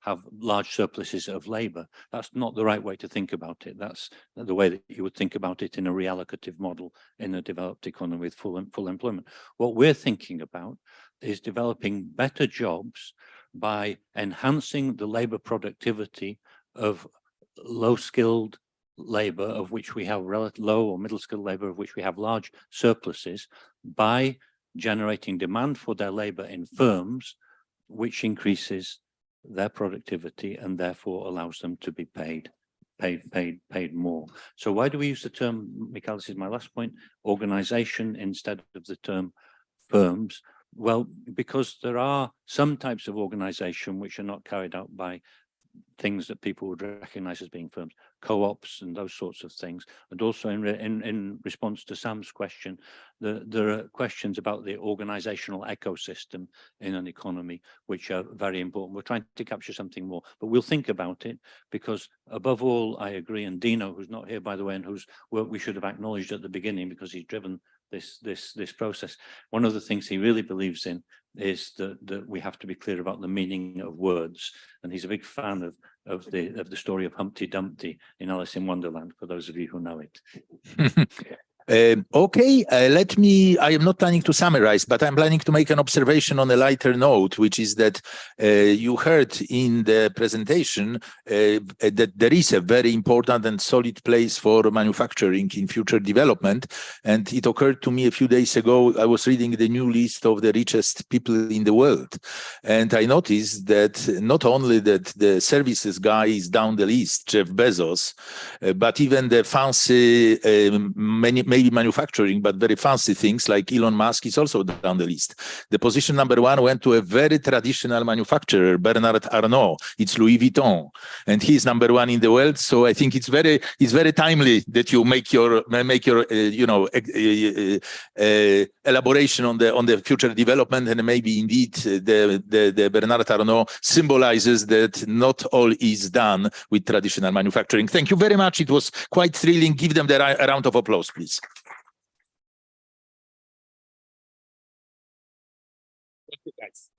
have large surpluses of labor. That's not the right way to think about it. That's the way that you would think about it in a reallocative model in a developed economy with full employment. What we're thinking about is developing better jobs by enhancing the labor productivity of low-skilled labor, of which we have low or middle-skilled labor, of which we have large surpluses, by generating demand for their labor in firms, which increases their productivity and therefore allows them to be paid more. So why do we use the term, Michal, this is my last point, organization instead of the term firms? Well, because there are some types of organization which are not carried out by things that people would recognize as being firms, co-ops and those sorts of things. And also in response to Sam's question, there are questions about the organizational ecosystem in an economy, which are very important. We're trying to capture something more, but we'll think about it, because above all, I agree, and Dino, who's not here, by the way, and whose work we should have acknowledged at the beginning because he's driven this process. One of the things he really believes in is that we have to be clear about the meaning of words, and he's a big fan of the story of Humpty Dumpty in Alice in Wonderland, for those of you who know it. Okay, I am not planning to summarize, but I'm planning to make an observation on a lighter note, which is that you heard in the presentation that there is a very important and solid place for manufacturing in future development. And it occurred to me a few days ago, I was reading the new list of the richest people in the world. And I noticed that not only that the services guy is down the list, Jeff Bezos, but even the fancy, maybe manufacturing, but very fancy things like Elon Musk is also down the list. The position number one went to a very traditional manufacturer, Bernard Arnault. It's Louis Vuitton, and he's number one in the world. So I think it's very timely that you make your elaboration on the future development, and maybe indeed the Bernard Arnault symbolizes that not all is done with traditional manufacturing. Thank you very much. It was quite thrilling. Give them a round of applause, please. Thank you, guys.